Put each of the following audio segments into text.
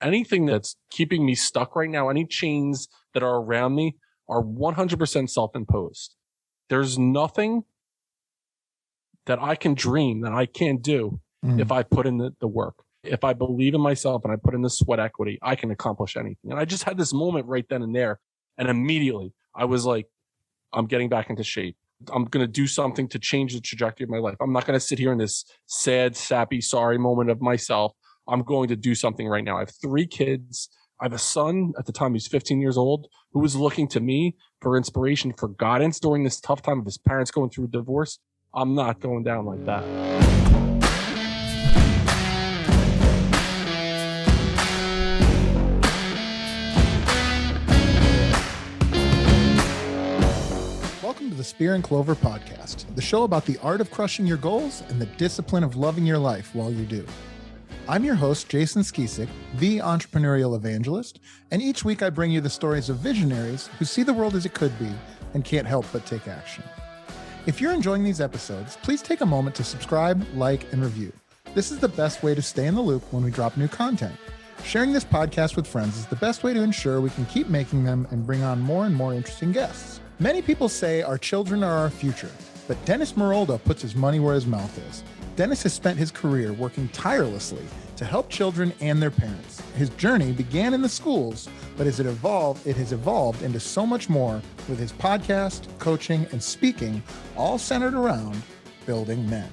anything that's keeping me stuck right now, any chains that are around me are 100% self-imposed. There's nothing that I can dream that I can't do if I put in the work. If I believe in myself and I put in the sweat equity, I can accomplish anything. And I just had this moment right then and there. And immediately I was like, I'm getting back into shape. I'm going to do something to change the trajectory of my life. I'm not going to sit here in this sad, sappy, sorry moment of myself. I'm going to do something right now. I have 3 kids. I have a son at the time, he's 15 years old, who was looking to me for inspiration, for guidance during this tough time of his parents going through a divorce. I'm not going down like that. Welcome to the Spear and Clover podcast, the show about the art of crushing your goals and the discipline of loving your life while you do. I'm your host, Jason Skisic, the entrepreneurial evangelist, and each week I bring you the stories of visionaries who see the world as it could be and can't help but take action. If you're enjoying these episodes, please take a moment to subscribe, like, and review. This is the best way to stay in the loop when we drop new content. Sharing this podcast with friends is the best way to ensure we can keep making them and bring on more and more interesting guests. Many people say our children are our future, but Dennis Morolda puts his money where his mouth is. Dennis has spent his career working tirelessly to help children and their parents. His journey began in the schools, but as it has evolved into so much more with his podcast, coaching, and speaking, all centered around building men.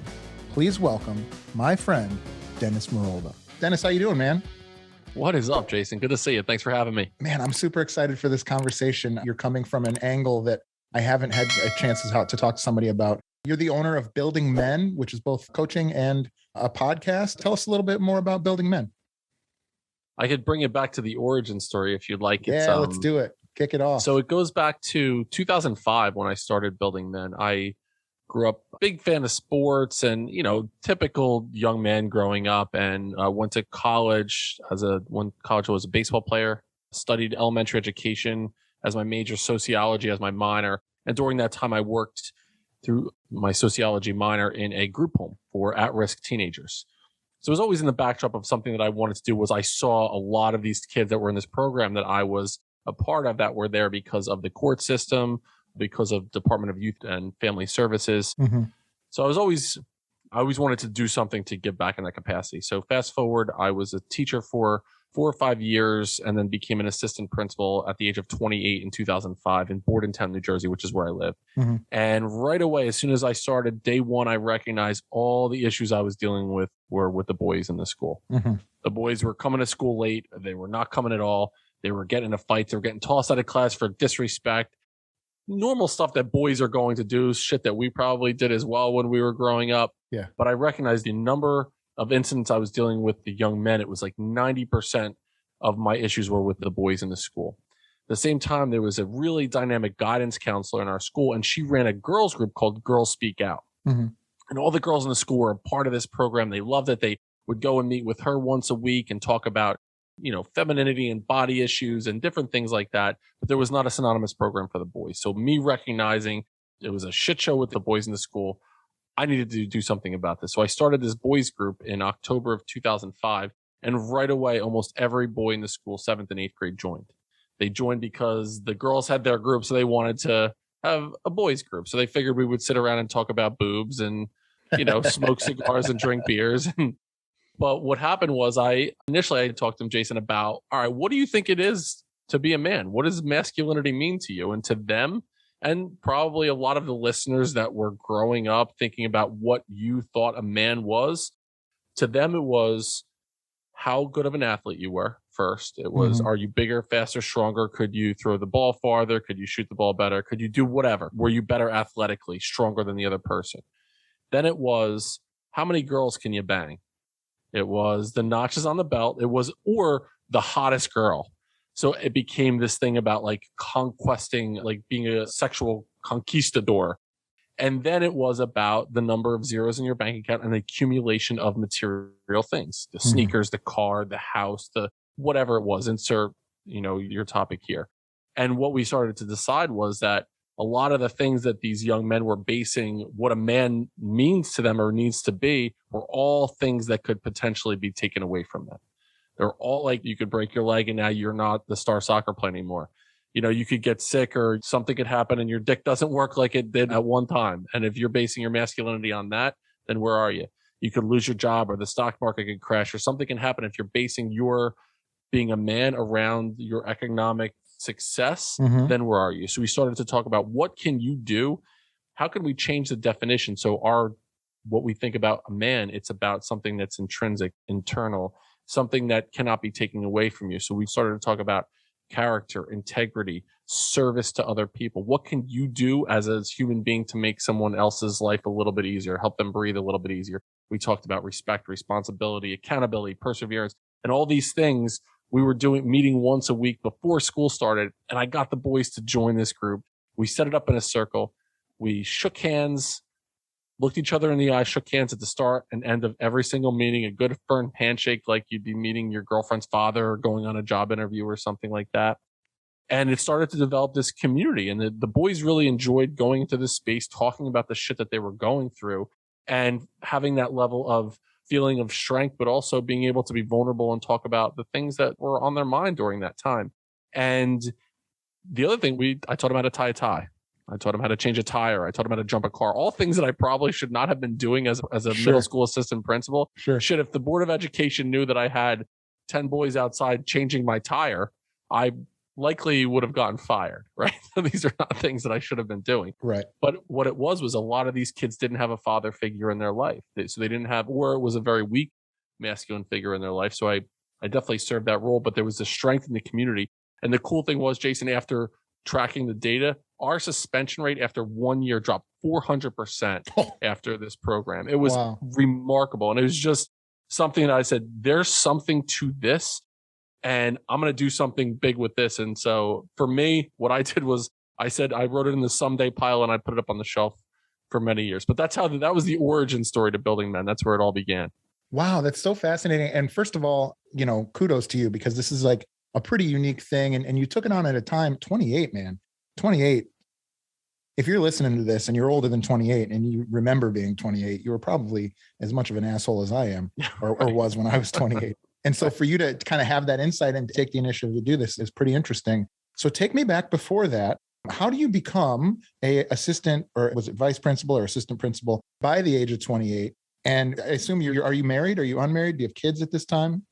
Please welcome my friend, Dennis Morolda. Dennis, how you doing, man? What is up, Jason? Good to see you. Thanks for having me. Man, I'm super excited for this conversation. You're coming from an angle that I haven't had a chance to talk to somebody about. You're the owner of Building Men, which is both coaching and a podcast. Tell us a little bit more about Building Men. I could bring it back to the origin story if you'd like. Yeah, let's do it. Kick it off. So it goes back to 2005 when I started Building Men. I grew up a big fan of sports and, typical young man growing up, and went to college when college was a baseball player, studied elementary education as my major, sociology as my minor. And during that time, I worked through my sociology minor in a group home for at-risk teenagers. So it was always in the backdrop of something that I wanted to do. Was I saw a lot of these kids that were in this program that I was a part of that were there because of the court system, because of Department of Youth and Family Services. Mm-hmm. So I always wanted to do something to give back in that capacity. So fast forward, I was a teacher for 4 or 5 years and then became an assistant principal at the age of 28 in 2005 in Bordentown, New Jersey, which is where I live. Mm-hmm. And right away, as soon as I started, day one, I recognized all the issues I was dealing with were with the boys in the school. Mm-hmm. The boys were coming to school late. They were not coming at all. They were getting into fights. They were getting tossed out of class for disrespect. Normal stuff that boys are going to do, shit that we probably did as well when we were growing up. Yeah. But I recognized the number of incidents I was dealing with the young men. It was like 90% of my issues were with the boys in the school. At the same time, there was a really dynamic guidance counselor in our school, and she ran a girls group called Girls Speak Out. Mm-hmm. And all the girls in the school were a part of this program. They loved it. They would go and meet with her once a week and talk about, femininity and body issues and different things like that. But there was not a synonymous program for the boys. So me recognizing it was a shit show with the boys in the school, I needed to do something about this. So I started this boys group in October of 2005. And right away, almost every boy in the school, 7th and 8th grade, joined. They joined because the girls had their group, so they wanted to have a boys group. So they figured we would sit around and talk about boobs and, smoke cigars and drink beers. But what happened was I talked to Jason about, all right, what do you think it is to be a man? What does masculinity mean to you? And to them, and probably a lot of the listeners that were growing up thinking about what you thought a man was, to them it was how good of an athlete you were first. It was, Are you bigger, faster, stronger? Could you throw the ball farther? Could you shoot the ball better? Could you do whatever? Were you better athletically, stronger than the other person? Then it was, how many girls can you bang? It was the notches on the belt. It was, or the hottest girl. So it became this thing about like conquesting, like being a sexual conquistador. And then it was about the number of zeros in your bank account and the accumulation of material things, the sneakers, the car, the house, the whatever it was, insert, your topic here. And what we started to decide was that a lot of the things that these young men were basing what a man means to them or needs to be were all things that could potentially be taken away from them. They're all like, you could break your leg and now you're not the star soccer player anymore. You could get sick or something could happen and your dick doesn't work like it did at one time. And if you're basing your masculinity on that, then where are you? You could lose your job, or the stock market could crash, or something can happen if you're basing your being a man around your economic success. Then where are you? So we started to talk about, what can you do? How can we change the definition? So what we think about a man, it's about something that's intrinsic, internal, something that cannot be taken away from you. So we started to talk about character, integrity, service to other people. What can you do as a human being to make someone else's life a little bit easier, help them breathe a little bit easier? We talked about respect, responsibility, accountability, perseverance, and all these things. We were meeting once a week before school started, and I got the boys to join this group. We set it up in a circle. We shook hands, looked each other in the eye, shook hands at the start and end of every single meeting, a good firm handshake like you'd be meeting your girlfriend's father or going on a job interview or something like that. And it started to develop this community. And the boys really enjoyed going into this space, talking about the shit that they were going through and having that level of feeling of strength, but also being able to be vulnerable and talk about the things that were on their mind during that time. And the other thing, I taught them how to tie a tie. I taught him how to change a tire. I taught him how to jump a car. All things that I probably should not have been doing as a middle school assistant principal. Shit, if the Board of Education knew that I had 10 boys outside changing my tire, I likely would have gotten fired, right? These are not things that I should have been doing. Right. But what it was a lot of these kids didn't have a father figure in their life. So they didn't have, or it was a very weak masculine figure in their life. So I definitely served that role, but there was a strength in the community. And the cool thing was, Jason, after tracking the data, our suspension rate after 1 year dropped 400% after this program. It was remarkable. And it was just something that I said, there's something to this, and I'm going to do something big with this. And so for me, what I did was I said, I wrote it in the someday pile and I put it up on the shelf for many years. But that was the origin story to Building Men. That's where it all began. Wow, that's so fascinating. And first of all, kudos to you, because this is like a pretty unique thing. And you took it on at a time, 28, man. 28. If you're listening to this and you're older than 28 and you remember being 28, you were probably as much of an asshole as I am or was when I was 28. And so for you to kind of have that insight and take the initiative to do this is pretty interesting. So take me back before that. How do you become a assistant, or was it vice principal or assistant principal by the age of 28? And I assume are you married? Are you unmarried? Do you have kids at this time?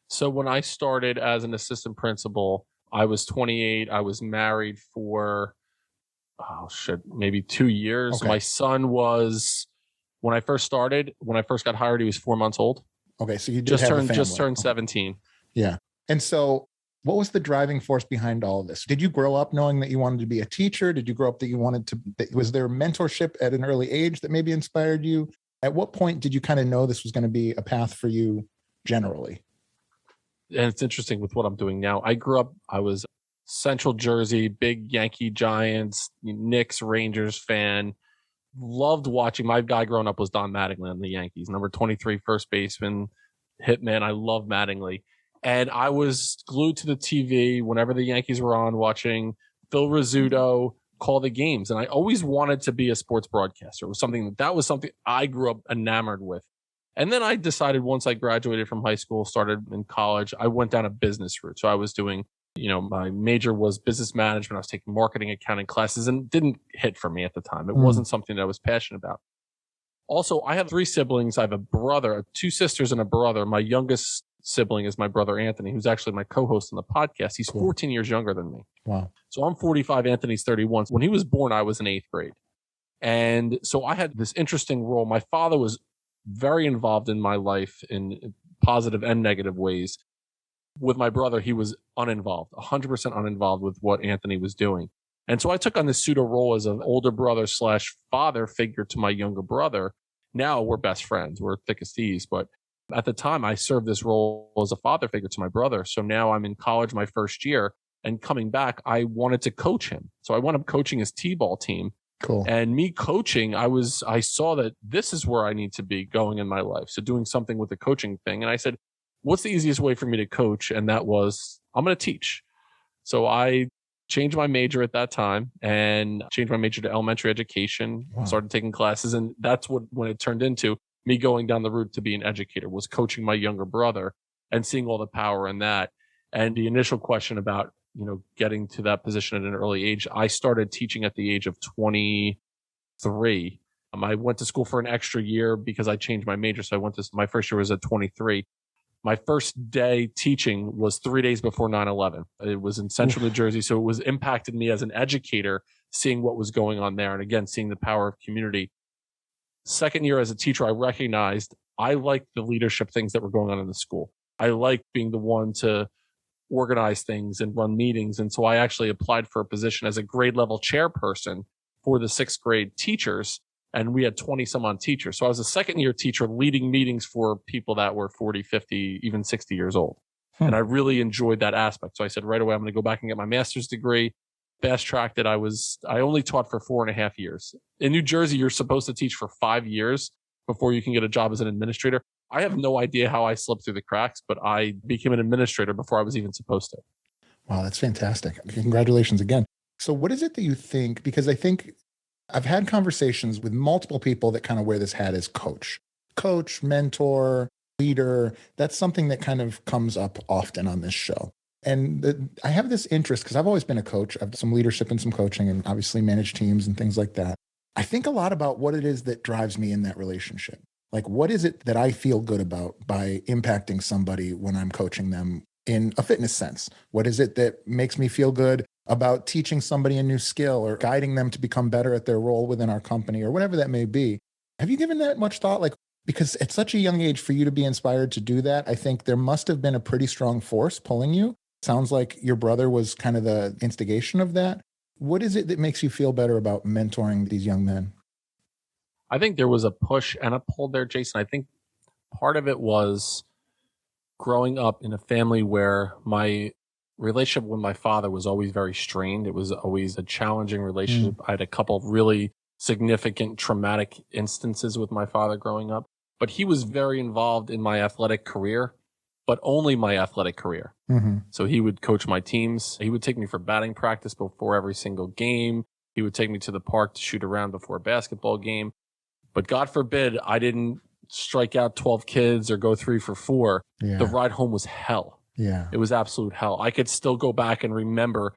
So when I started as an assistant principal, I was 28. I was married for, maybe 2 years. Okay. My son was, when I first got hired, he was 4 months old. Okay. So you just turned 17. Yeah. And so what was the driving force behind all of this? Did you grow up knowing that you wanted to be a teacher? Did you grow up was there mentorship at an early age that maybe inspired you? At what point did you kind of know this was going to be a path for you generally? And it's interesting with what I'm doing now. I was Central Jersey, big Yankee Giants, Knicks, Rangers fan. Loved watching. My guy growing up was Don Mattingly on the Yankees, number 23 first baseman, hitman. I love Mattingly. And I was glued to the TV whenever the Yankees were on, watching Phil Rizzuto call the games. And I always wanted to be a sports broadcaster. It was something I grew up enamored with. And then I decided, once I graduated from high school, started in college, I went down a business route. So I was doing, my major was business management. I was taking marketing, accounting classes, and it didn't hit for me at the time. It wasn't something that I was passionate about. Also, I have 3 siblings. I have a brother, 2 sisters and a brother. My youngest sibling is my brother, Anthony, who's actually my co-host on the podcast. He's 14 years younger than me. Wow. So I'm 45, Anthony's 31. When he was born, I was in 8th grade. And so I had this interesting role. My father was very involved in my life in positive and negative ways. With my brother, he was uninvolved, 100% uninvolved with what Anthony was doing. And so I took on this pseudo role as an older brother / father figure to my younger brother. Now we're best friends. We're thick as thieves. But at the time, I served this role as a father figure to my brother. So now I'm in college my first year, and coming back, I wanted to coach him. So I wound up coaching his T-ball team. Cool. And me coaching, I saw that this is where I need to be going in my life. So doing something with the coaching thing. And I said, what's the easiest way for me to coach? And that was, I'm going to teach. So I changed my major at that time and changed my major to elementary education, started taking classes. And that's when it turned into me going down the route to be an educator, was coaching my younger brother. and seeing all the power in that. And the initial question about, getting to that position at an early age, I started teaching at the age of 23. I went to school for an extra year because I changed my major. So my first year was at 23. My first day teaching was 3 days before 9/11. It was in central New Jersey. So it was impacted me as an educator, seeing what was going on there. And again, seeing the power of community. Second year as a teacher, I recognized I liked the leadership things that were going on in the school. I liked being the one to organize things and run meetings. And so I actually applied for a position as a grade level chairperson for the sixth grade teachers. And we had 20 some odd teachers. So I was a second year teacher leading meetings for people that were 40, 50, even 60 years old. And I really enjoyed that aspect. So I said right away, I'm going to go back and get my master's degree. Fast tracked it. I only taught for 4.5 years. In New Jersey, you're supposed to teach for 5 years before you can get a job as an administrator. I have no idea how I slipped through the cracks, but I became an administrator before I was even supposed to. Wow, that's fantastic. Congratulations again. So what is it that you think, because I think I've had conversations with multiple people that kind of wear this hat as coach, mentor, leader. That's something that kind of comes up often on this show. And I have this interest because I've always been a coach. I've some leadership and some coaching and obviously managed teams and things like that. I think a lot about what it is that drives me in that relationship. Like, what is it that I feel good about by impacting somebody when I'm coaching them in a fitness sense? What is it that makes me feel good about teaching somebody a new skill or guiding them to become better at their role within our company or whatever that may be? Have you given that much thought? Like, because at such a young age for you to be inspired to do that, I think there must have been a pretty strong force pulling you. Sounds like your brother was kind of the instigation of that. What is it that makes you feel better about mentoring these young men? I think there was a push and a pull there, Jason. I think part of it was growing up in a family where my relationship with my father was always very strained. It was always a challenging relationship. I had a couple of really significant traumatic instances with my father growing up, but he was very involved in my athletic career, but only my athletic career. So he would coach my teams. He would take me for batting practice before every single game. He would take me to the park to shoot around before a basketball game. But God forbid I didn't strike out 12 kids or go 3 for 4. Yeah. The ride home was hell. Yeah. It was absolute hell. I could still go back and remember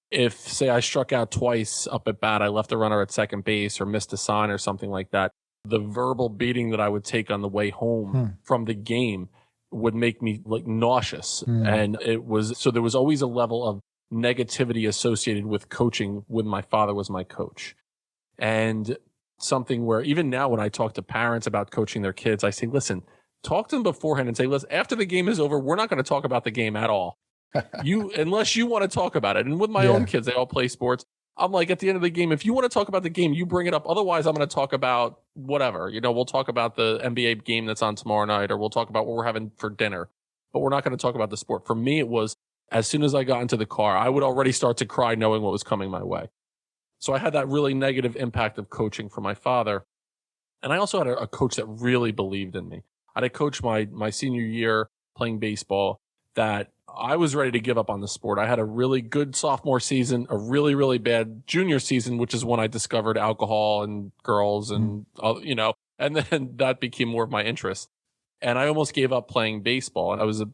if, say, I struck out twice up at bat, I left a runner at second base or missed a sign or something like that. The verbal beating that I would take on the way home from the game would make me like nauseous. And so there was always a level of negativity associated with coaching when my father was my coach. And something where even now when I talk to parents about coaching their kids, I say, listen, talk to them beforehand and say, listen, after the game is over, we're not going to talk about the game at all. Unless you want to talk about it. And with my own kids, they all play sports. I'm like, at the end of the game, if you want to talk about the game, you bring it up. Otherwise, I'm going to talk about whatever. We'll talk about the NBA game that's on tomorrow night, or we'll talk about what we're having for dinner. But we're not going to talk about the sport. For me, it was as soon as I got into the car, I would already start to cry knowing what was coming my way. So I had that really negative impact of coaching from my father. And I also had a coach that really believed in me. I had a coach my senior year playing baseball that I was ready to give up on the sport. I had a really good sophomore season, a really, really bad junior season, which is when I discovered alcohol and girls and, and then that became more of my interest. And I almost gave up playing baseball. And I was a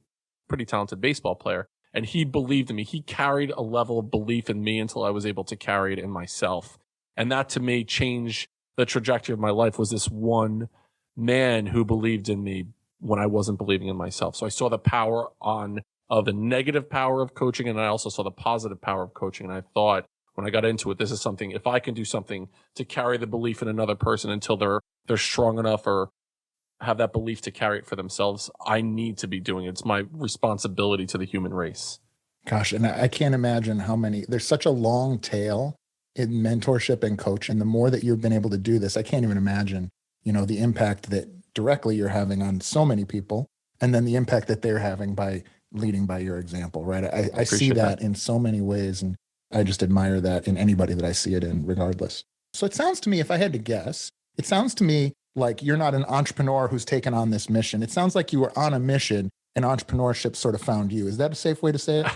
pretty talented baseball player. And he believed in me. He carried a level of belief in me until I was able to carry it in myself. And that to me changed the trajectory of my life, was this one man who believed in me when I wasn't believing in myself. So I saw the power of the negative power of coaching. And I also saw the positive power of coaching. And I thought when I got into it, this is something, if I can do something to carry the belief in another person until they're strong enough or have that belief to carry it for themselves, I need to be doing it. It's my responsibility to the human race. Gosh, and I can't imagine there's such a long tail in mentorship and coaching. The more that you've been able to do this, I can't even imagine, the impact that directly you're having on so many people, and then the impact that they're having by leading by your example, right? I see that in so many ways, and I just admire that in anybody that I see it in, regardless. So it sounds to me, if I had to guess, like you're not an entrepreneur who's taken on this mission. It sounds like you were on a mission and entrepreneurship sort of found you. Is that a safe way to say it?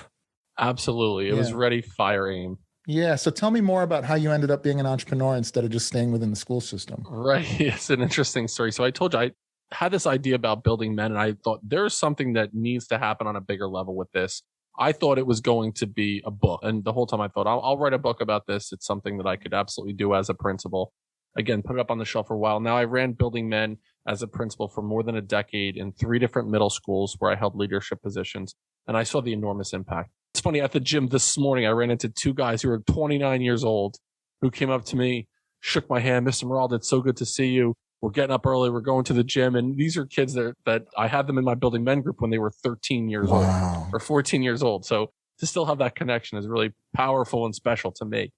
Absolutely. It was ready, fire, aim. Yeah. So tell me more about how you ended up being an entrepreneur instead of just staying within the school system. Right. It's an interesting story. So I told you, had this idea about building men, and I thought there's something that needs to happen on a bigger level with this. I thought it was going to be a book. And the whole time I thought, I'll write a book about this. It's something that I could absolutely do as a principal. Again, put it up on the shelf for a while. Now I ran Building Men as a principal for more than a decade in 3 different middle schools where I held leadership positions. And I saw the enormous impact. It's funny, at the gym this morning, I ran into 2 guys who were 29 years old who came up to me, shook my hand. Mr. Morolda, it's so good to see you. We're getting up early. We're going to the gym. And these are kids that I had them in my Building Men group when they were 13 years old or 14 years old. So to still have that connection is really powerful and special to me.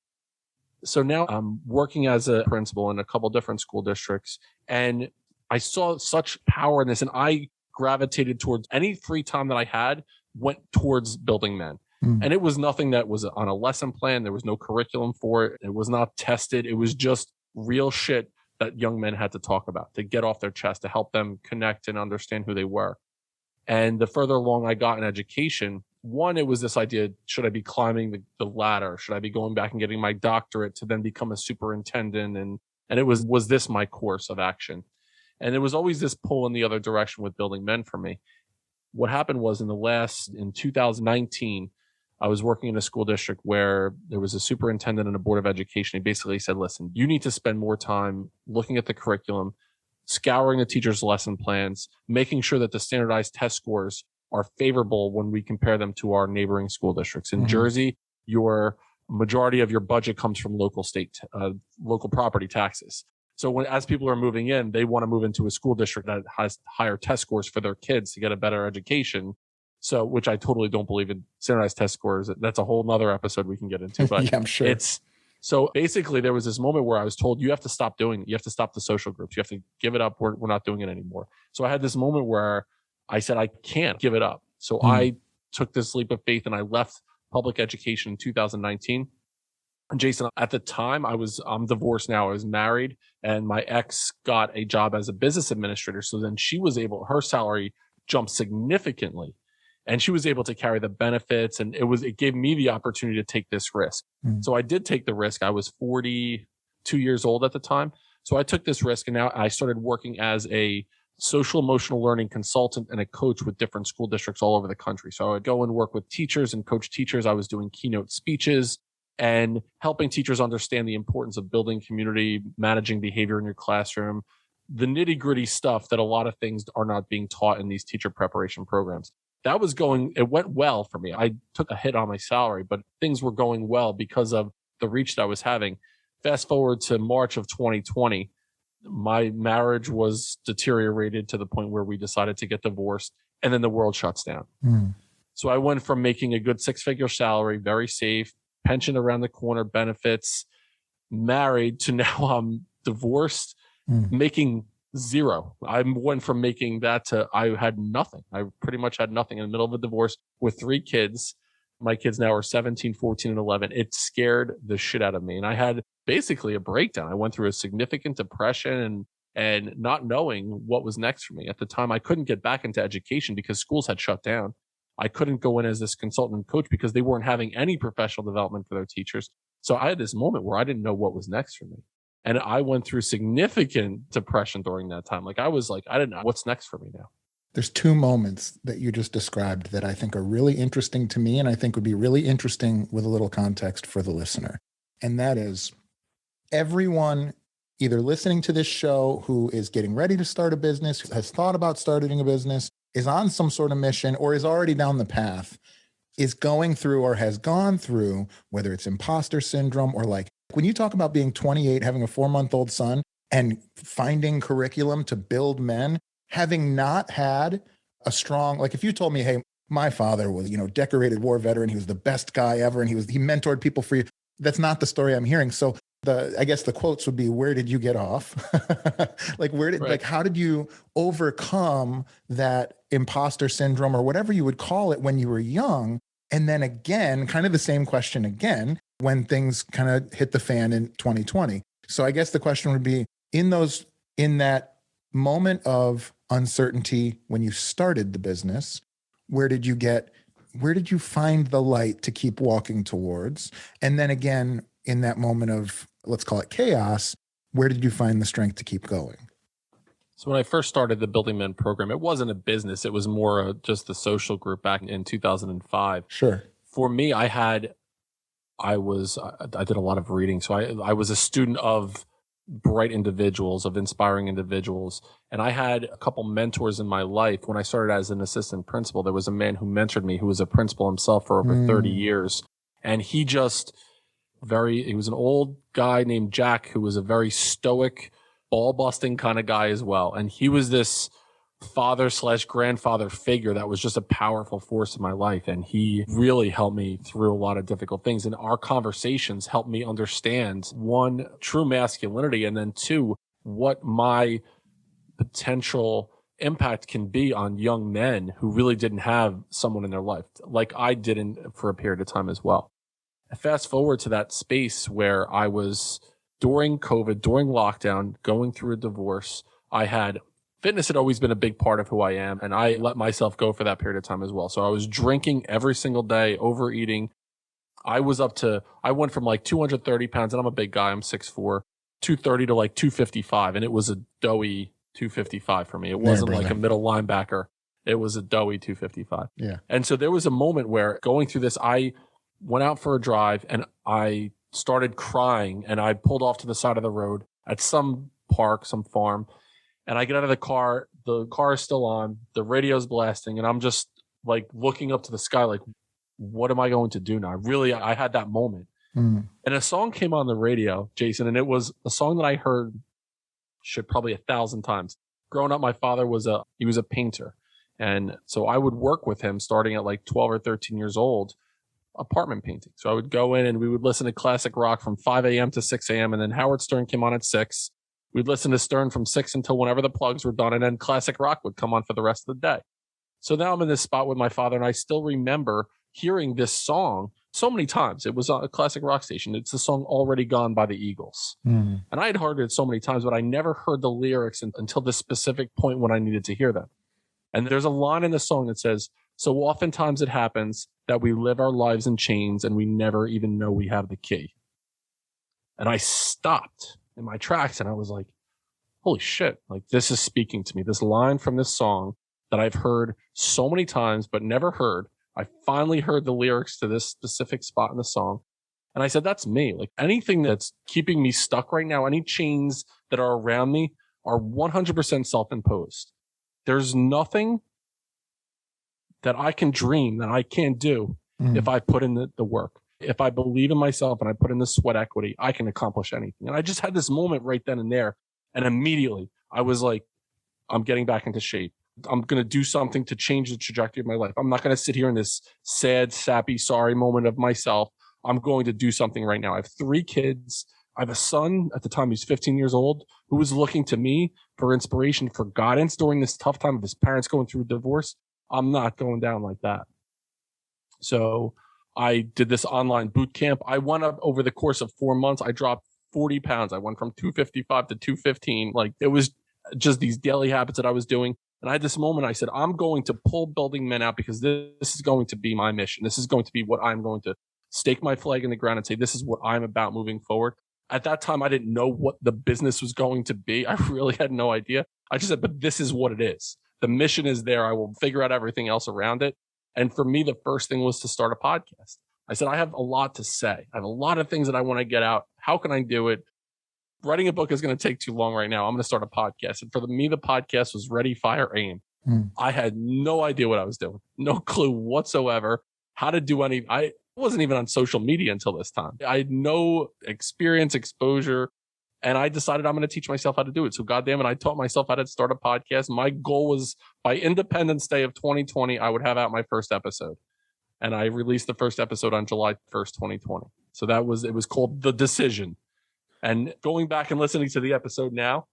So now I'm working as a principal in a couple different school districts, and I saw such power in this, and I gravitated towards any free time that I had went towards Building Men. And it was nothing that was on a lesson plan. There was no curriculum for it. It was not tested. It was just real shit that young men had to talk about, to get off their chest, to help them connect and understand who they were. And the further along I got in education, one, it was this idea, should I be climbing the ladder? Should I be going back and getting my doctorate to then become a superintendent? And it was this my course of action? And there was always this pull in the other direction with Building Men for me. What happened was in 2019, I was working in a school district where there was a superintendent and a board of education. He basically said, listen, you need to spend more time looking at the curriculum, scouring the teachers' lesson plans, making sure that the standardized test scores are favorable when we compare them to our neighboring school districts. In Jersey, your majority of your budget comes from local property taxes. So as people are moving in, they want to move into a school district that has higher test scores for their kids to get a better education. So, which I totally don't believe in standardized test scores. That's a whole nother episode we can get into, but yeah, I'm sure. So basically there was this moment where I was told, you have to stop doing it. You have to stop the social groups. You have to give it up. We're not doing it anymore. So I had this moment where I said, I can't give it up. So I took this leap of faith and I left public education in 2019. And Jason, at the time I'm divorced now. I was married and my ex got a job as a business administrator. So then her salary jumped significantly. And she was able to carry the benefits, and it gave me the opportunity to take this risk. So I did take the risk. I was 42 years old at the time. So I took this risk, and now I started working as a social emotional learning consultant and a coach with different school districts all over the country. So I would go and work with teachers and coach teachers. I was doing keynote speeches and helping teachers understand the importance of building community, managing behavior in your classroom, the nitty gritty stuff that a lot of things are not being taught in these teacher preparation programs. It went well for me. I took a hit on my salary, but things were going well because of the reach that I was having. Fast forward to March of 2020, my marriage was deteriorated to the point where we decided to get divorced, and then the world shuts down. So I went from making a good 6-figure salary, very safe, pension around the corner, benefits, married, to now I'm divorced, making zero. I went from making that to I had nothing. I pretty much had nothing in the middle of a divorce with 3 kids. My kids now are 17, 14, and 11. It scared the shit out of me. And I had basically a breakdown. I went through a significant depression and not knowing what was next for me. At the time, I couldn't get back into education because schools had shut down. I couldn't go in as this consultant coach because they weren't having any professional development for their teachers. So I had this moment where I didn't know what was next for me. And I went through significant depression during that time. I didn't know what's next for me now. There's 2 moments that you just described that I think are really interesting to me, and I think would be really interesting with a little context for the listener. And that is, everyone either listening to this show who is getting ready to start a business, has thought about starting a business, is on some sort of mission, or is already down the path, is going through or has gone through, whether it's imposter syndrome or when you talk about being 28, having a 4-month-old son and finding curriculum to build men, having not had a strong, if you told me, hey, my father was, decorated war veteran, he was the best guy ever, and he mentored people for you. That's not the story I'm hearing. So I guess the quotes would be, where did you get off? How did you overcome that imposter syndrome or whatever you would call it when you were young? And then again, kind of the same question again, when things kind of hit the fan in 2020. So I guess the question would be, in that moment of uncertainty when you started the business, where did you find the light to keep walking towards? And then again, in that moment of, let's call it chaos, where did you find the strength to keep going? So when I first started the Building Men program, it wasn't a business. It was more just the social group back in 2005. Sure. For me, I did a lot of reading. So I was a student of bright individuals, of inspiring individuals. And I had a couple mentors in my life. When I started as an assistant principal, there was a man who mentored me who was a principal himself for over 30 years. And he was an old guy named Jack who was a very stoic, ball busting kind of guy as well. And he was this father/grandfather figure that was just a powerful force in my life. And he really helped me through a lot of difficult things. And our conversations helped me understand, one, true masculinity, and then two, what my potential impact can be on young men who really didn't have someone in their life, like I didn't for a period of time as well. Fast forward to that space where I was during COVID, during lockdown, going through a divorce. Fitness had always been a big part of who I am, and I let myself go for that period of time as well. So I was drinking every single day, overeating. I went from like 230 pounds, and I'm a big guy, I'm 6'4", 230 to like 255, and it was a doughy 255 for me. It wasn't like a middle linebacker. It was a doughy 255. Yeah. And so there was a moment where going through this, I went out for a drive, and I started crying, and I pulled off to the side of the road at some park, some farm. And I get out of the car is still on, the radio's blasting, and I'm just like looking up to the sky, like, what am I going to do now? I had that moment. And a song came on the radio, Jason, and it was a song that I heard probably 1,000 times. Growing up, my father was a painter. And so I would work with him starting at like 12 or 13 years old, apartment painting. So I would go in and we would listen to classic rock from 5 a.m. to 6 a.m. And then Howard Stern came on at 6. We'd listen to Stern from 6 until whenever the plugs were done, and then classic rock would come on for the rest of the day. So now I'm in this spot with my father, and I still remember hearing this song so many times. It was on a classic rock station. It's the song Already Gone by the Eagles. And I had heard it so many times, but I never heard the lyrics until this specific point when I needed to hear them. And there's a line in the song that says, "So oftentimes it happens that we live our lives in chains and we never even know we have the key." And I stopped in my tracks and I was like, holy shit, like this is speaking to me. This line from this song that I've heard so many times but never heard. I finally heard the lyrics to this specific spot in the song. And I said, that's me. Like anything that's keeping me stuck right now, any chains that are around me are 100% self-imposed. There's nothing that I can dream that I can't do if I put in the work. If I believe in myself and I put in the sweat equity, I can accomplish anything. And I just had this moment right then and there. And immediately I was like, I'm getting back into shape. I'm going to do something to change the trajectory of my life. I'm not going to sit here in this sad, sappy, sorry moment of myself. I'm going to do something right now. I have 3 kids. I have a son at the time, he's 15 years old, who was looking to me for inspiration, for guidance during this tough time of his parents going through a divorce. I'm not going down like that. So I did this online boot camp. I went up over the course of 4 months. I dropped 40 pounds. I went from 255 to 215. Like it was just these daily habits that I was doing. And I had this moment. I said, I'm going to pull Building Men out because this is going to be my mission. This is going to be what I'm going to stake my flag in the ground and say, this is what I'm about moving forward. At that time, I didn't know what the business was going to be. I really had no idea. I just said, but this is what it is. The mission is there. I will figure out everything else around it. And for me, the first thing was to start a podcast. I said, I have a lot to say. I have a lot of things that I want to get out. How can I do it? Writing a book is going to take too long right now. I'm going to start a podcast. And for me, the podcast was Ready, Fire, Aim. I had no idea what I was doing. No clue whatsoever how to do any. I wasn't even on social media until this time. I had no experience, exposure. And I decided I'm going to teach myself how to do it. So goddamn it, I taught myself how to start a podcast. My goal was by Independence Day of 2020, I would have out my first episode. And I released the first episode on July 1st, 2020. So it was called The Decision. And going back and listening to the episode now,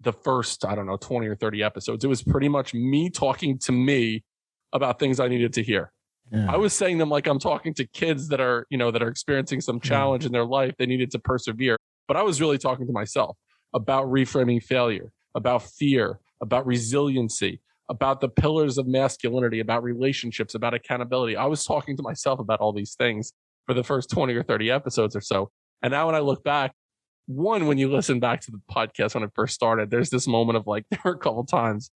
the first, 20 or 30 episodes, it was pretty much me talking to me about things I needed to hear. Yeah. I was saying them like I'm talking to kids that are experiencing some challenge in their life. They needed to persevere. But I was really talking to myself about reframing failure, about fear, about resiliency, about the pillars of masculinity, about relationships, about accountability. I was talking to myself about all these things for the first 20 or 30 episodes or so. And now when I look back, one, when you listen back to the podcast when it first started, there's this moment of like, there were a couple times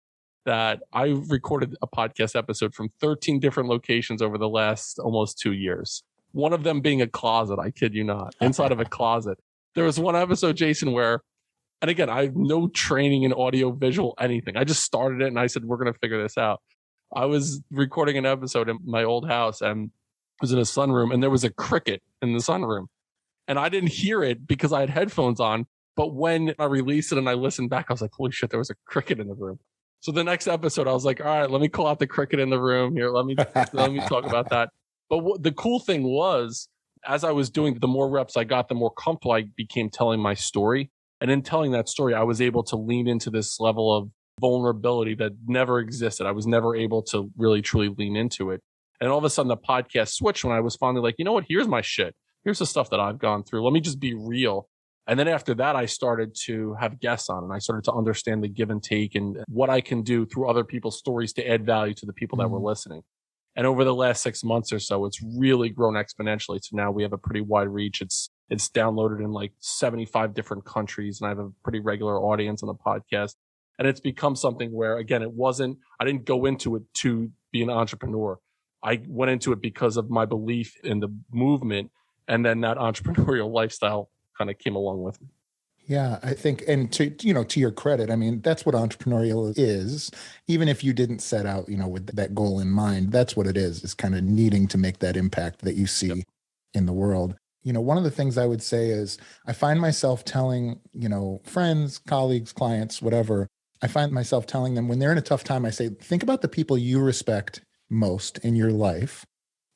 that I recorded a podcast episode from 13 different locations over the last almost 2 years. One of them being a closet, I kid you not, inside of a closet. There was one episode, Jason, where, and again, I have no training in audio, visual, anything. I just started it and I said, we're going to figure this out. I was recording an episode in my old house and it was in a sunroom, and there was a cricket in the sunroom. And I didn't hear it because I had headphones on. But when I released it and I listened back, I was like, holy shit, there was a cricket in the room. So the next episode, I was like, all right, let me call out the cricket in the room here. Let me talk about that. But the cool thing was, as I was doing, the more reps I got, the more comfortable I became telling my story. And in telling that story, I was able to lean into this level of vulnerability that never existed. I was never able to really, truly lean into it. And all of a sudden, the podcast switched when I was finally like, you know what? Here's my shit. Here's the stuff that I've gone through. Let me just be real. And then after that, I started to have guests on and I started to understand the give and take and what I can do through other people's stories to add value to the people that were listening. And over the last 6 months or so, it's really grown exponentially. So now we have a pretty wide reach. It's downloaded in like 75 different countries, and I have a pretty regular audience on the podcast. And it's become something where, again, I didn't go into it to be an entrepreneur. I went into it because of my belief in the movement, and then that entrepreneurial lifestyle kind of came along with me. Yeah, I think, and to your credit, I mean, that's what entrepreneurial is. Even if you didn't set out, with that goal in mind, that's what it is kind of needing to make that impact that you see in the world. One of the things I would say is I find myself telling, friends, colleagues, clients, whatever, I find myself telling them when they're in a tough time, I say, think about the people you respect most in your life,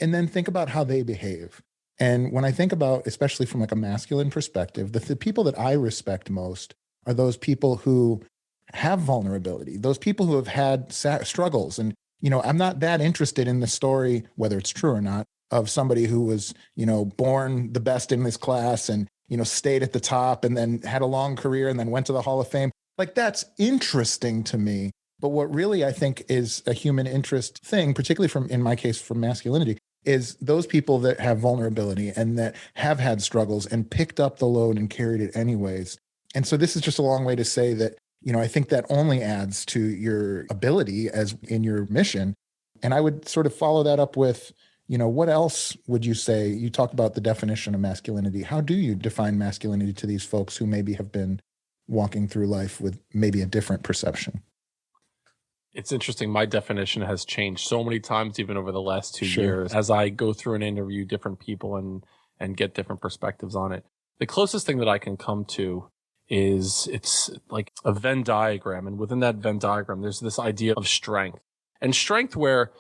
and then think about how they behave. And when I think about, especially from like a masculine perspective, the people that I respect most are those people who have vulnerability, those people who have had struggles. And, I'm not that interested in the story, whether it's true or not, of somebody who was, born the best in this class and, stayed at the top and then had a long career and then went to the Hall of Fame. Like, that's interesting to me. But what really I think is a human interest thing, particularly in my case, from masculinity, is those people that have vulnerability and that have had struggles and picked up the load and carried it anyways. And so this is just a long way to say that, I think that only adds to your ability as in your mission. And I would sort of follow that up with, what else would you say? You talk about the definition of masculinity. How do you define masculinity to these folks who maybe have been walking through life with maybe a different perception? It's interesting. My definition has changed so many times, even over the last 2 years, as I go through and interview different people and get different perspectives on it. The closest thing that I can come to is it's like a Venn diagram. And within that Venn diagram, there's this idea of strength, and strength where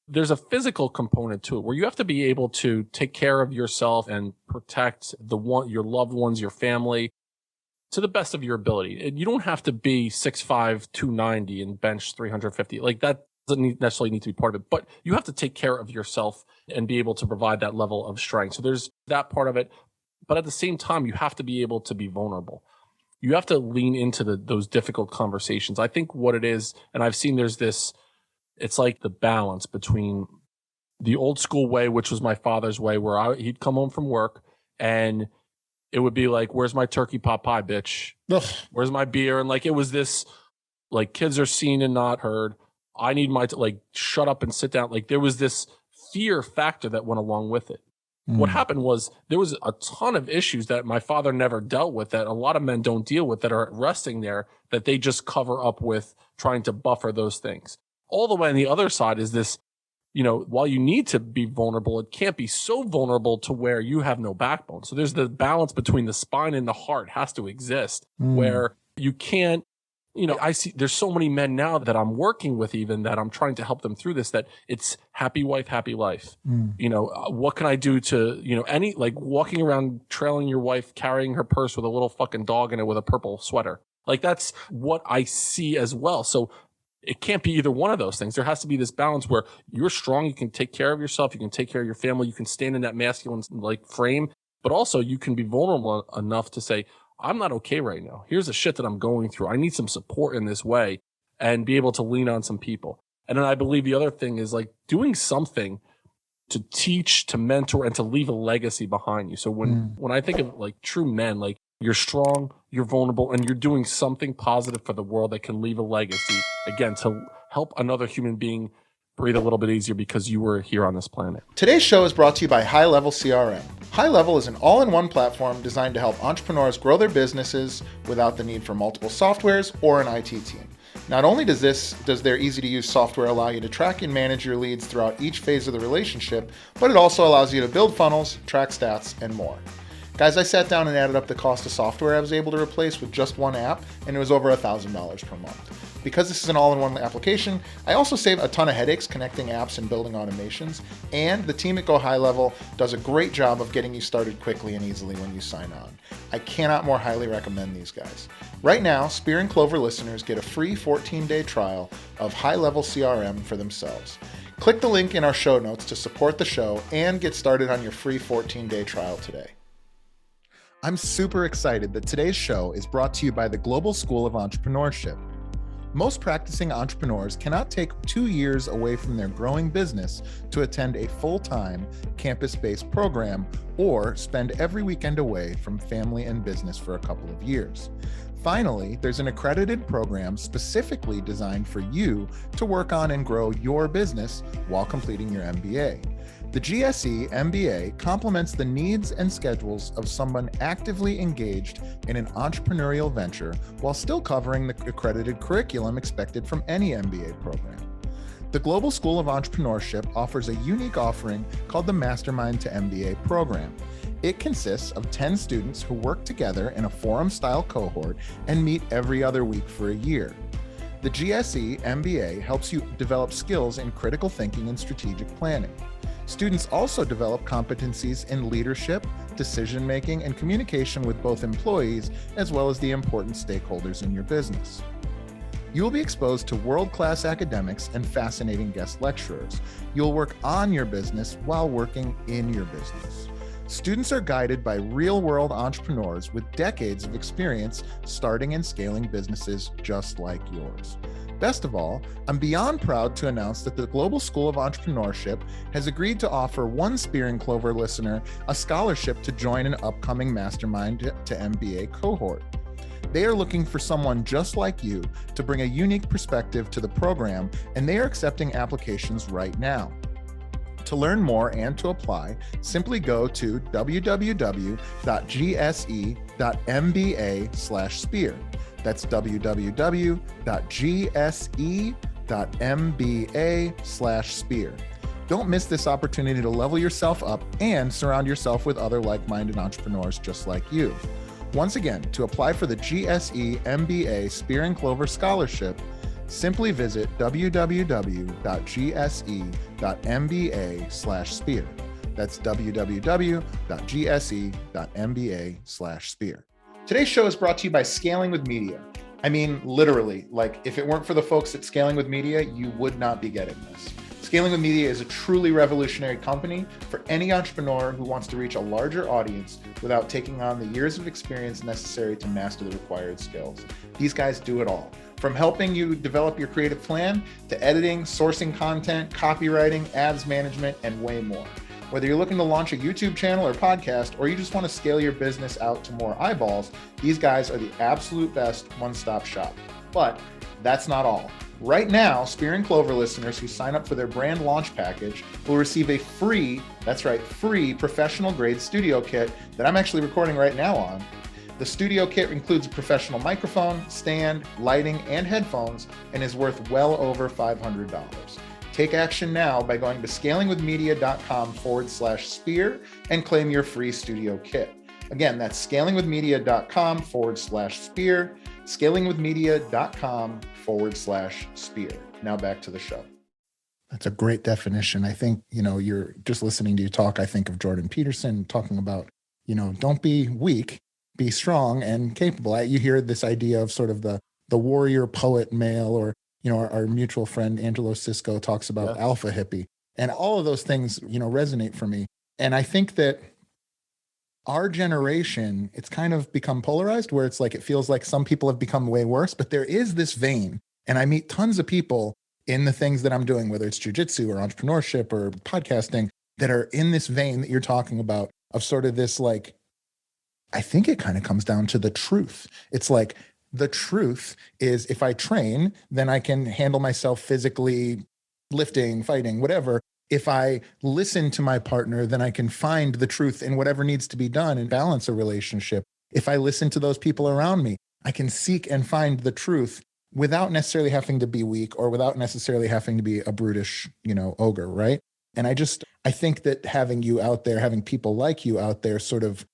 there's a physical component to it, where you have to be able to take care of yourself and protect your loved ones, your family, to the best of your ability. And you don't have to be 6'5", 290 and bench 350. Like, that doesn't necessarily need to be part of it, but you have to take care of yourself and be able to provide that level of strength. So there's that part of it. But at the same time, you have to be able to be vulnerable. You have to lean into those difficult conversations. I think what it is, and I've seen it's like the balance between the old school way, which was my father's way, where he'd come home from work and it would be like, where's my turkey pot pie, bitch? Ugh. Where's my beer? And like, it was this, like, kids are seen and not heard. I need shut up and sit down. Like, there was this fear factor that went along with it. What happened was there was a ton of issues that my father never dealt with, that a lot of men don't deal with, that are resting there, that they just cover up with trying to buffer those things. All the way on the other side is this, while you need to be vulnerable, it can't be so vulnerable to where you have no backbone. So there's the balance between the spine and the heart has to exist, where you can't, I see there's so many men now that I'm working with, even that I'm trying to help them through this, that it's happy wife, happy life. What can I do to, like walking around trailing your wife, carrying her purse with a little fucking dog in it with a purple sweater. Like, that's what I see as well. So it can't be either one of those things. There has to be this balance where you're strong, you can take care of yourself, you can take care of your family, you can stand in that masculine frame, but also you can be vulnerable enough to say, I'm not okay right now. Here's the shit that I'm going through. I need some support in this way, and be able to lean on some people. And then I believe the other thing is like doing something to teach, to mentor, and to leave a legacy behind you. So when I think of like true men, like You're strong, you're vulnerable, and you're doing something positive for the world that can leave a legacy, again, to help another human being breathe a little bit easier because you were here on this planet. Today's show is brought to you by High Level CRM. High Level is an all-in-one platform designed to help entrepreneurs grow their businesses without the need for multiple softwares or an IT team. Not only does their easy-to-use software allow you to track and manage your leads throughout each phase of the relationship, but it also allows you to build funnels, track stats, and more. Guys, I sat down and added up the cost of software I was able to replace with just one app, and it was over $1,000 per month. Because this is an all-in-one application, I also save a ton of headaches connecting apps and building automations, and the team at Go High Level does a great job of getting you started quickly and easily when you sign on. I cannot more highly recommend these guys. Right now, Spear and Clover listeners get a free 14-day trial of High Level CRM for themselves. Click the link in our show notes to support the show and get started on your free 14-day trial today. I'm super excited that today's show is brought to you by the Global School of Entrepreneurship. Most practicing entrepreneurs cannot take 2 years away from their growing business to attend a full-time campus-based program or spend every weekend away from family and business for a couple of years. Finally, there's an accredited program specifically designed for you to work on and grow your business while completing your MBA. The GSE MBA complements the needs and schedules of someone actively engaged in an entrepreneurial venture while still covering the accredited curriculum expected from any MBA program. The Global School of Entrepreneurship offers a unique offering called the Mastermind to MBA program. It consists of 10 students who work together in a forum-style cohort and meet every other week for a year. The GSE MBA helps you develop skills in critical thinking and strategic planning. Students also develop competencies in leadership, decision-making, and communication with both employees as well as the important stakeholders in your business. You will be exposed to world-class academics and fascinating guest lecturers. You'll work on your business while working in your business. Students are guided by real-world entrepreneurs with decades of experience starting and scaling businesses just like yours. Best of all, I'm beyond proud to announce that the Global School of Entrepreneurship has agreed to offer one Spear and Clover listener a scholarship to join an upcoming Mastermind to MBA cohort. They are looking for someone just like you to bring a unique perspective to the program, and they are accepting applications right now. To learn more and to apply, simply go to www.gse.mba/spear. That's www.gse.mba/spear. Don't miss this opportunity to level yourself up and surround yourself with other like-minded entrepreneurs just like you. Once again, to apply for the GSE MBA Spear and Clover Scholarship, simply visit www.gse.mba/spear. That's www.gse.mba/spear. Today's show is brought to you by Scaling with Media. I mean, literally, like if it weren't for the folks at Scaling with Media, you would not be getting this. Scaling with Media is a truly revolutionary company for any entrepreneur who wants to reach a larger audience without taking on the years of experience necessary to master the required skills. These guys do it all. From helping you develop your creative plan to editing, sourcing content, copywriting, ads management, and way more. Whether you're looking to launch a YouTube channel or podcast, or you just want to scale your business out to more eyeballs, these guys are the absolute best one-stop shop. But that's not all. Right now, Spear and Clover listeners who sign up for their brand launch package will receive a free professional grade studio kit that I'm actually recording right now on. The studio kit includes a professional microphone, stand, lighting, and headphones, and is worth well over $500. Take action now by going to scalingwithmedia.com/spear and claim your free studio kit. Again, that's scalingwithmedia.com/spear, scalingwithmedia.com/spear. Now back to the show. That's a great definition. I think, you're just listening to you talk. I think of Jordan Peterson talking about, don't be weak, be strong and capable. You hear this idea of sort of the warrior poet male, or our mutual friend Angelo Cisco talks about alpha hippie, and all of those things, resonate for me. And I think that our generation, it's kind of become polarized where it's like, it feels like some people have become way worse, but there is this vein. And I meet tons of people in the things that I'm doing, whether it's jujitsu or entrepreneurship or podcasting, that are in this vein that you're talking about, of sort of this like I think it kind of comes down to the truth. It's like the truth is if I train, then I can handle myself physically, lifting, fighting, whatever. If I listen to my partner, then I can find the truth in whatever needs to be done and balance a relationship. If I listen to those people around me, I can seek and find the truth without necessarily having to be weak or without necessarily having to be a brutish, ogre, right? And I think that having you out there, having people like you out there sort of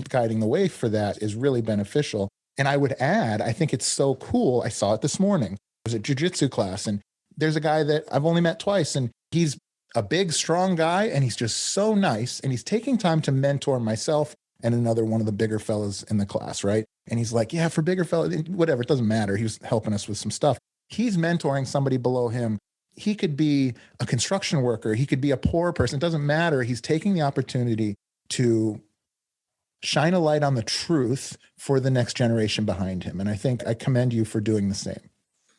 guiding the way for that is really beneficial. And I would add, I think it's so cool. I saw it this morning. It was a jujitsu class, and there's a guy that I've only met twice, and he's a big, strong guy, and he's just so nice. And he's taking time to mentor myself and another one of the bigger fellas in the class, right? And he's like, yeah, for bigger fellas, whatever, it doesn't matter. He was helping us with some stuff. He's mentoring somebody below him. He could be a construction worker. He could be a poor person. It doesn't matter. He's taking the opportunity to shine a light on the truth for the next generation behind him. And I think I commend you for doing the same.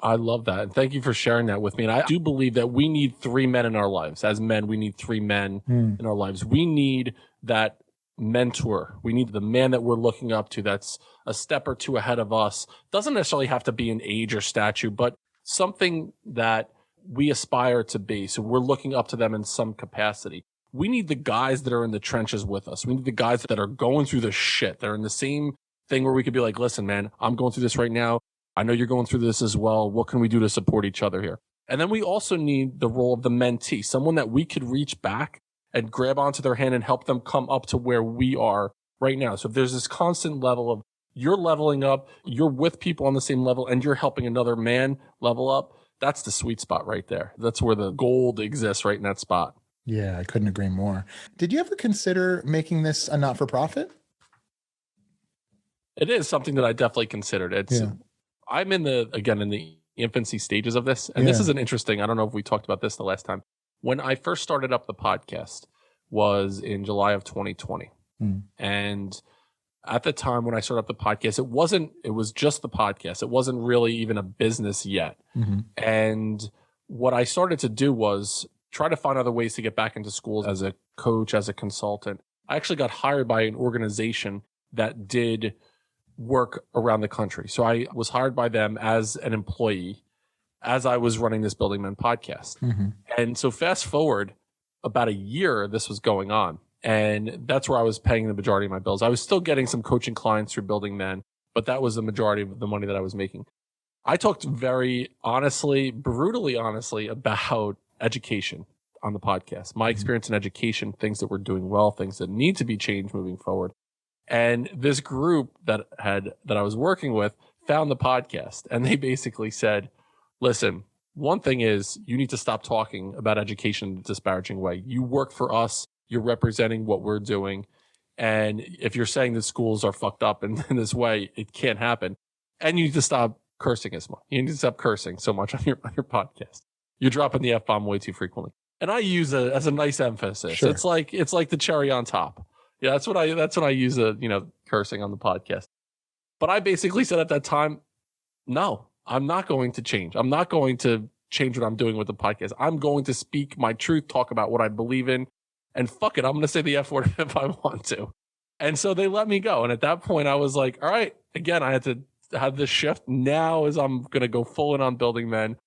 I love that. And thank you for sharing that with me. And I do believe that we need three men in our lives. As men, we need three men in our lives. We need that mentor. We need the man that we're looking up to that's a step or two ahead of us. Doesn't necessarily have to be an age or stature, but something that we aspire to be. So we're looking up to them in some capacity. We need the guys that are in the trenches with us. We need the guys that are going through the shit. They're in the same thing where we could be like, listen, man, I'm going through this right now. I know you're going through this as well. What can we do to support each other here? And then we also need the role of the mentee, someone that we could reach back and grab onto their hand and help them come up to where we are right now. So if there's this constant level of you're leveling up, you're with people on the same level, and you're helping another man level up, that's the sweet spot right there. That's where the gold exists, right in that spot. Yeah, I couldn't agree more. Did you ever consider making this a not-for-profit? It is something that I definitely considered. I'm in the infancy stages of this. And this is an interesting, I don't know if we talked about this the last time. When I first started up the podcast was in July of 2020. And at the time when I started up the podcast, it was just the podcast. It wasn't really even a business yet. And what I started to do was try to find other ways to get back into schools as a coach, as a consultant. I actually got hired by an organization that did work around the country. So I was hired by them as an employee as I was running this Building Men podcast. And so fast forward about a year, this was going on. And that's where I was paying the majority of my bills. I was still getting some coaching clients through Building Men, but that was the majority of the money that I was making. I talked very honestly, brutally honestly about education on the podcast, my experience in education, things that we're doing well, things that need to be changed moving forward. And this group that I was working with found the podcast, and they basically said, listen, one thing is you need to stop talking about education in a disparaging way. You work for us. You're representing what we're doing. And if you're saying that schools are fucked up in this way, it can't happen. And you need to stop cursing as much. You need to stop cursing so much on your podcast. You're dropping the F-bomb way too frequently. And I use it as a nice emphasis. Sure. It's like the cherry on top. Yeah, that's when I use cursing on the podcast. But I basically said at that time, no, I'm not going to change. I'm not going to change what I'm doing with the podcast. I'm going to speak my truth, talk about what I believe in, and fuck it, I'm going to say the F word if I want to. And so they let me go. And at that point, I was like, all right, again, I had to have this shift. Now is I'm going to go full in on Building Men.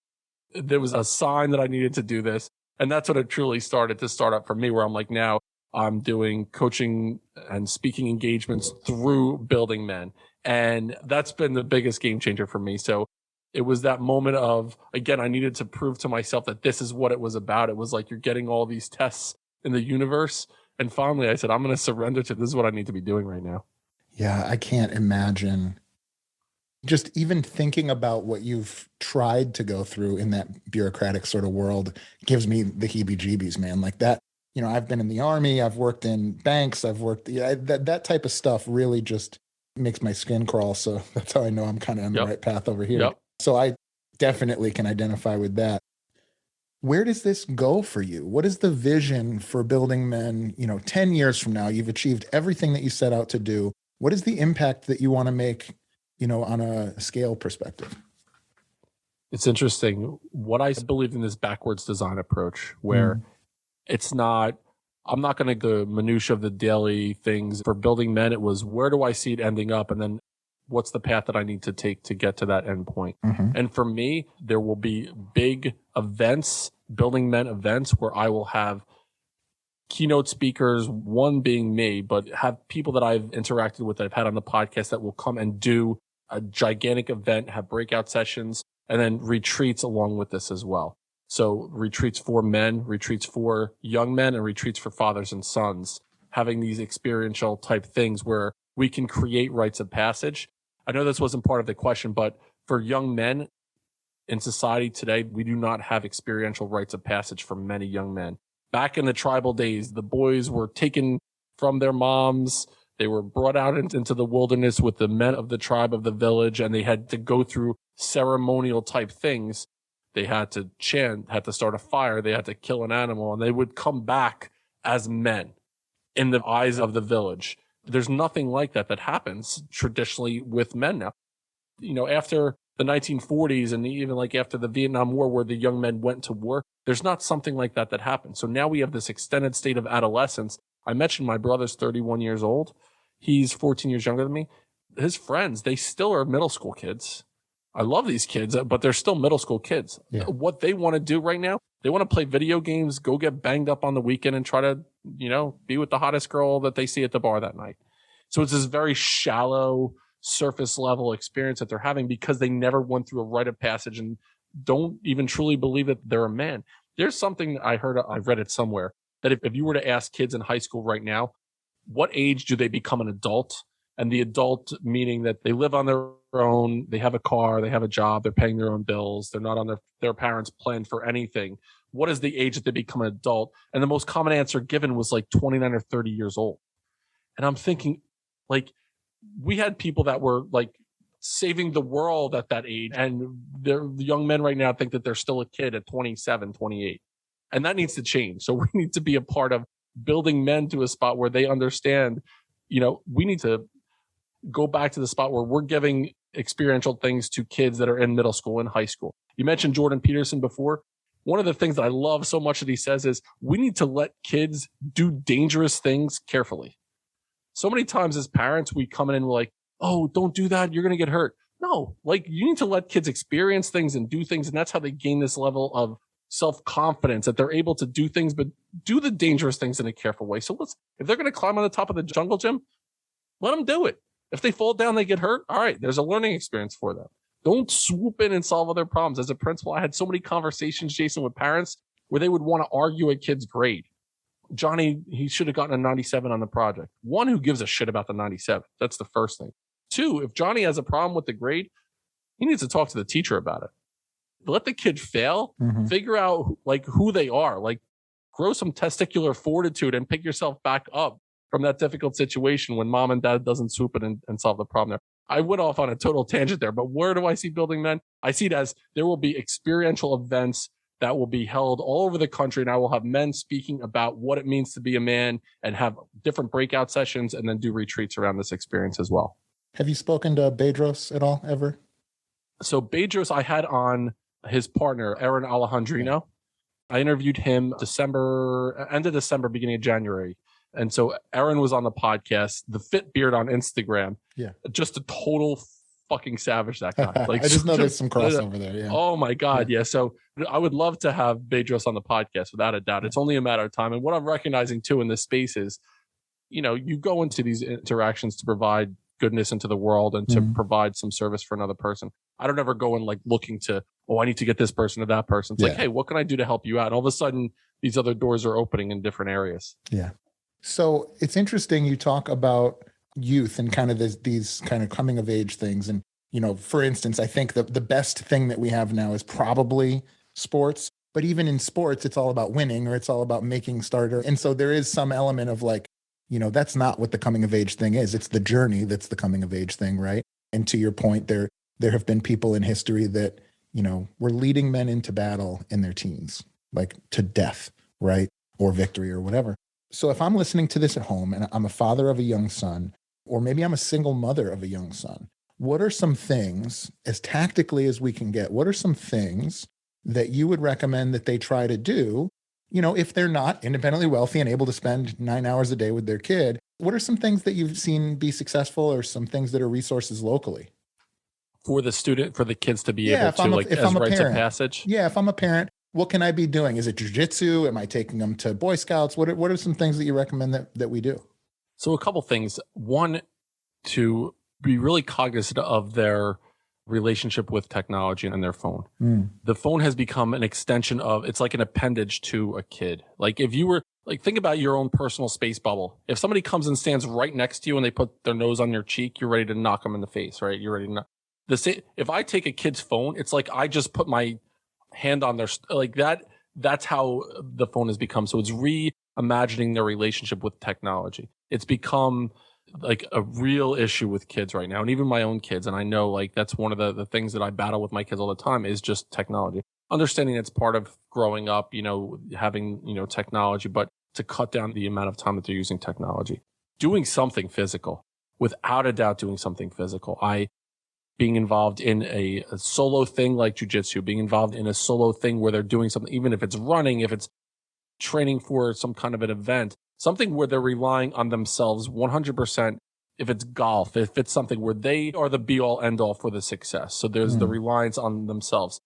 There was a sign that I needed to do this. And that's when it truly started to start up for me, where I'm like, now I'm doing coaching and speaking engagements through Building Men. And that's been the biggest game changer for me. So it was that moment of, again, I needed to prove to myself that this is what it was about. It was like, you're getting all these tests in the universe. And finally I said, I'm going to surrender to this is what I need to be doing right now. Yeah. I can't imagine just even thinking about what you've tried to go through in that bureaucratic sort of world gives me the heebie-jeebies, man. Like that, I've been in the Army, I've worked in banks, that type of stuff really just makes my skin crawl. So that's how I know I'm kind of on the right path over here. So I definitely can identify with that. Where does this go for you? What is the vision for Building Men? 10 years from now, you've achieved everything that you set out to do. What is the impact that you want to make, on a scale perspective? It's interesting. What I believe in this backwards design approach where it's not I'm not going to go the minutia of the daily things. For building men, it was where do I see it ending up? And then what's the path that I need to take to get to that end point? And for me, there will be big events, building men events, where I will have keynote speakers, one being me, but have people that I've interacted with, that I've had on the podcast, that will come and do a gigantic event, have breakout sessions, and then retreats along with this as well. So retreats for men, retreats for young men, and retreats for fathers and sons, having these experiential type things where we can create rites of passage. I know this wasn't part of the question, but for young men in society today, we do not have experiential rites of passage for many young men. Back in the tribal days, the boys were taken from their moms. They were brought out into the wilderness with the men of the tribe of the village, and they had to go through ceremonial type things. They had to chant, had to start a fire, they had to kill an animal, and they would come back as men in the eyes of the village. There's nothing like that happens traditionally with men now. You know, after the 1940s and even like after the Vietnam War, where the young men went to war, there's not something like that happened. So now we have this extended state of adolescence. I mentioned my brother's 31 years old. He's 14 years younger than me. His friends, they still are middle school kids. I love these kids, but they're still middle school kids. Yeah. What they want to do right now, they want to play video games, go get banged up on the weekend, and try to, be with the hottest girl that they see at the bar that night. So it's this very shallow, surface level experience that they're having because they never went through a rite of passage and don't even truly believe that they're a man. There's something I read it somewhere, that if you were to ask kids in high school right now, what age do they become an adult? And the adult meaning that they live on their own, they have a car, they have a job, they're paying their own bills, they're not on their parents' plan for anything. What is the age that they become an adult? And the most common answer given was like 29 or 30 years old. And I'm thinking, like, we had people that were like saving the world at that age, and the young men right now think that they're still a kid at 27, 28. And that needs to change. So we need to be a part of building men to a spot where they understand, we need to go back to the spot where we're giving experiential things to kids that are in middle school and high school. You mentioned Jordan Peterson before. One of the things that I love so much that he says is we need to let kids do dangerous things carefully. So many times as parents, we come in and we're like, oh, don't do that, you're going to get hurt. No, like, you need to let kids experience things and do things. And that's how they gain this level of self-confidence, that they're able to do things, but do the dangerous things in a careful way. So if they're going to climb on the top of the jungle gym, let them do it. If they fall down, they get hurt. All right, there's a learning experience for them. Don't swoop in and solve all their problems. As a principal, I had so many conversations, Jason, with parents where they would want to argue a kid's grade. Johnny, he should have gotten a 97 on the project. One, who gives a shit about the 97? That's the first thing. Two, if Johnny has a problem with the grade, he needs to talk to the teacher about it. Let the kid fail, figure out like who they are, like grow some testicular fortitude and pick yourself back up from that difficult situation when mom and dad doesn't swoop in and solve the problem there. I went off on a total tangent there, but where do I see building men? I see it as there will be experiential events that will be held all over the country, and I will have men speaking about what it means to be a man and have different breakout sessions and then do retreats around this experience as well. Have you spoken to Bedros at all ever? So Bedros, I had on his partner, Aaron Alejandrino. I interviewed him end of December, beginning of January. And so Aaron was on the podcast, the Fit Beard on Instagram. Yeah. Just a total fucking savage, that guy. Like, I just know there's some crossover there. Yeah. Oh my God. Yeah. So I would love to have Bedros on the podcast without a doubt. It's only a matter of time. And what I'm recognizing too in this space is, you go into these interactions to provide goodness into the world and to provide some service for another person. I don't ever go in like looking to, I need to get this person or that person. It's like, hey, what can I do to help you out? And all of a sudden these other doors are opening in different areas. Yeah. So it's interesting you talk about youth and kind of these kind of coming of age things. And, for instance, I think the best thing that we have now is probably sports. But even in sports, it's all about winning, or it's all about making starter. And so there is some element of like, that's not what the coming of age thing is. It's the journey that's the coming of age thing, right? And to your point, there have been people in history that, were leading men into battle in their teens, like to death, right? Or victory or whatever. So if I'm listening to this at home and I'm a father of a young son, or maybe I'm a single mother of a young son, what are some things, as tactically as we can get, what are some things that you would recommend that they try to do, if they're not independently wealthy and able to spend 9 hours a day with their kid, what are some things that you've seen be successful or some things that are resources locally? For the kids to be Yeah, able to, like, if as I'm a rites of parent. passage. Yeah, if I'm a parent, what can I be doing? Is it jujitsu? Am I taking them to Boy Scouts? What are some things that you recommend that we do? So a couple things. One, to be really cognizant of their relationship with technology and their phone. The phone has become an extension of, it's like an appendage to a kid. Like if you were like, think about your own personal space bubble. If somebody comes and stands right next to you and they put their nose on your cheek, you're ready to knock them in the face, right? You're ready to knock. If I take a kid's phone, it's like I just put my hand on their, like that. That's how the phone has become. So it's reimagining their relationship with technology. It's become like a real issue with kids right now, and even my own kids. And I know, like, that's one of the things that I battle with my kids all the time is just technology. Understanding it's part of growing up, having, technology, but to cut down the amount of time that they're using technology. Doing something physical, without a doubt, doing something physical. Being involved in a solo thing like jujitsu, being involved in a solo thing where they're doing something, even if it's running, if it's training for some kind of an event, something where they're relying on themselves 100%. If it's golf, if it's something where they are the be all end all for the success. So there's the reliance on themselves.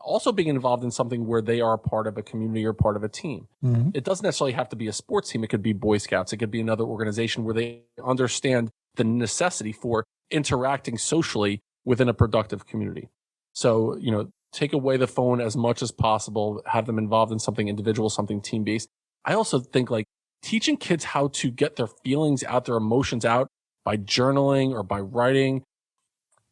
Also being involved in something where they are part of a community or part of a team. It doesn't necessarily have to be a sports team. It could be Boy Scouts. It could be another organization where they understand the necessity for interacting socially within a productive community. So, take away the phone as much as possible, have them involved in something individual, something team-based. I also think, like, teaching kids how to get their feelings out, their emotions out by journaling or by writing.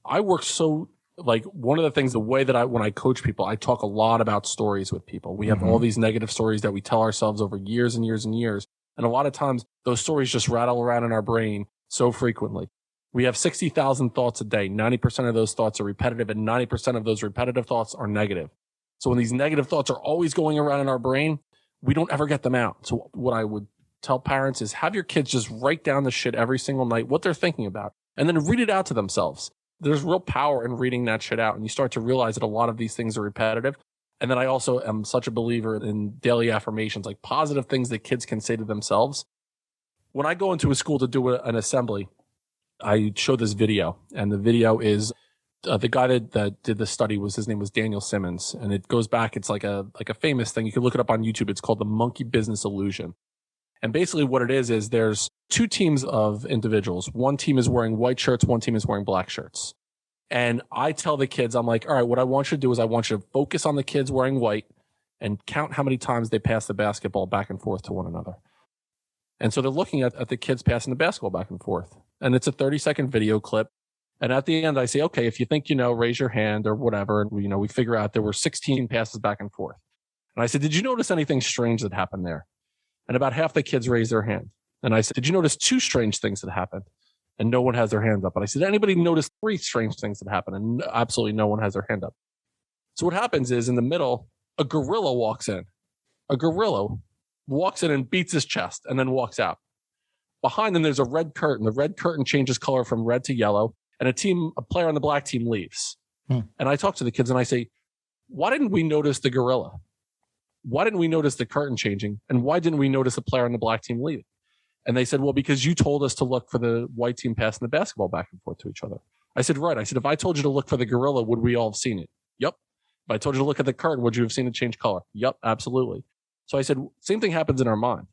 I work so, like, one of the things, the way that when I coach people, I talk a lot about stories with people. We have all these negative stories that we tell ourselves over years and years and years. And a lot of times those stories just rattle around in our brain so frequently. We have 60,000 thoughts a day. 90% of those thoughts are repetitive, and 90% of those repetitive thoughts are negative. So when these negative thoughts are always going around in our brain, we don't ever get them out. So what I would tell parents is have your kids just write down the shit every single night, what they're thinking about, and then read it out to themselves. There's real power in reading that shit out. And you start to realize that a lot of these things are repetitive. And then I also am such a believer in daily affirmations, like positive things that kids can say to themselves. When I go into a school to do an assembly, I show this video, and the video is the guy that did the study his name was Daniel Simmons, and it goes back. It's like a famous thing. You can look it up on YouTube. It's called the monkey business illusion. And basically what it is there's two teams of individuals. One team is wearing white shirts. One team is wearing black shirts. And I tell the kids, I'm like, all right, what I want you to do is I want you to focus on the kids wearing white and count how many times they pass the basketball back and forth to one another. And so they're looking at the kids passing the basketball back and forth. And it's a 30-second video clip. And at the end, I say, okay, if you think, raise your hand or whatever. And we figure out there were 16 passes back and forth. And I said, did you notice anything strange that happened there? And about half the kids raised their hand. And I said, did you notice two strange things that happened? And no one has their hands up. And I said, anybody notice three strange things that happened? And absolutely no one has their hand up. So what happens is in the middle, a gorilla walks in. A gorilla walks in and beats his chest and then walks out. Behind them, there's a red curtain. The red curtain changes color from red to yellow, and a player on the black team leaves. And I talk to the kids and I say, why didn't we notice the gorilla? Why didn't we notice the curtain changing? And why didn't we notice the player on the black team leaving? And they said, well, because you told us to look for the white team passing the basketball back and forth to each other. I said, right. I said, if I told you to look for the gorilla, would we all have seen it? Yep. If I told you to look at the curtain, would you have seen it change color? Yep, absolutely. So I said, same thing happens in our mind.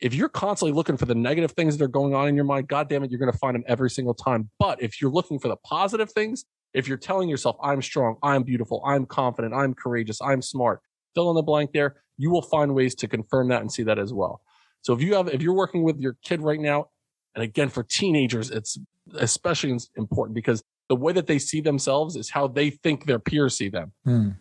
If you're constantly looking for the negative things that are going on in your mind, God damn it, you're going to find them every single time. But if you're looking for the positive things, if you're telling yourself, I'm strong, I'm beautiful, I'm confident, I'm courageous, I'm smart, fill in the blank there, you will find ways to confirm that and see that as well. So if you're working with your kid right now, and again, for teenagers, it's especially important because the way that they see themselves is how they think their peers see them.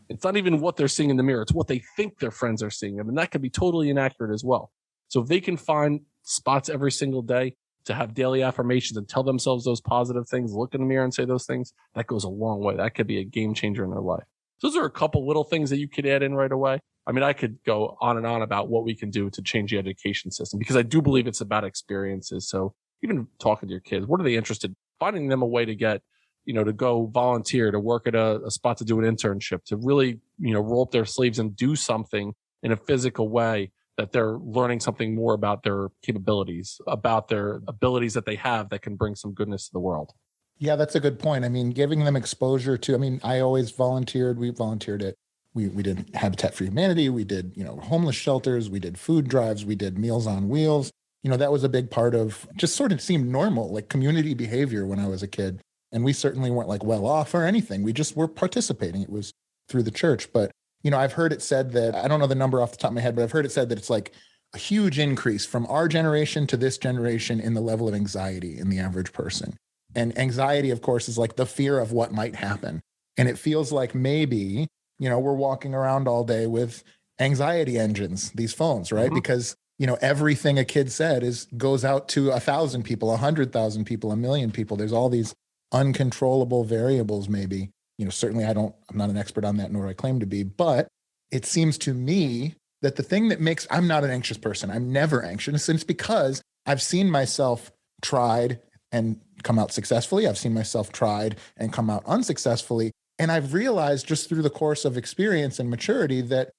It's not even what they're seeing in the mirror. It's what they think their friends are seeing them. And that could be totally inaccurate as well. So if they can find spots every single day to have daily affirmations and tell themselves those positive things, look in the mirror and say those things, that goes a long way. That could be a game changer in their life. So those are a couple little things that you could add in right away. I mean, I could go on and on about what we can do to change the education system because I do believe it's about experiences. So even talking to your kids, what are they interested in? Finding them a way to get, to go volunteer, to work at a spot to do an internship, to really, roll up their sleeves and do something in a physical way, that they're learning something more about their capabilities, about their abilities that they have that can bring some goodness to the world. Yeah, that's a good point. I mean, giving them exposure to, I mean, I always volunteered. We volunteered at, we did Habitat for Humanity. We did, homeless shelters. We did food drives. We did Meals on Wheels. That was a big part of, just sort of seemed normal, like community behavior when I was a kid. And we certainly weren't like well off or anything. We just were participating. It was through the church. But, I've heard it said that, I don't know the number off the top of my head, but I've heard it said that it's like a huge increase from our generation to this generation in the level of anxiety in the average person. And anxiety, of course, is like the fear of what might happen. And it feels like maybe, we're walking around all day with anxiety engines, these phones, right? Mm-hmm. Because, everything a kid said goes out to 1,000 people, 100,000 people, 1 million people. There's all these uncontrollable variables, maybe. Certainly I'm not an expert on that, nor I claim to be. But it seems to me that the thing that I'm not an anxious person. I'm never anxious. And it's because I've seen myself tried and come out successfully. I've seen myself tried and come out unsuccessfully. And I've realized just through the course of experience and maturity that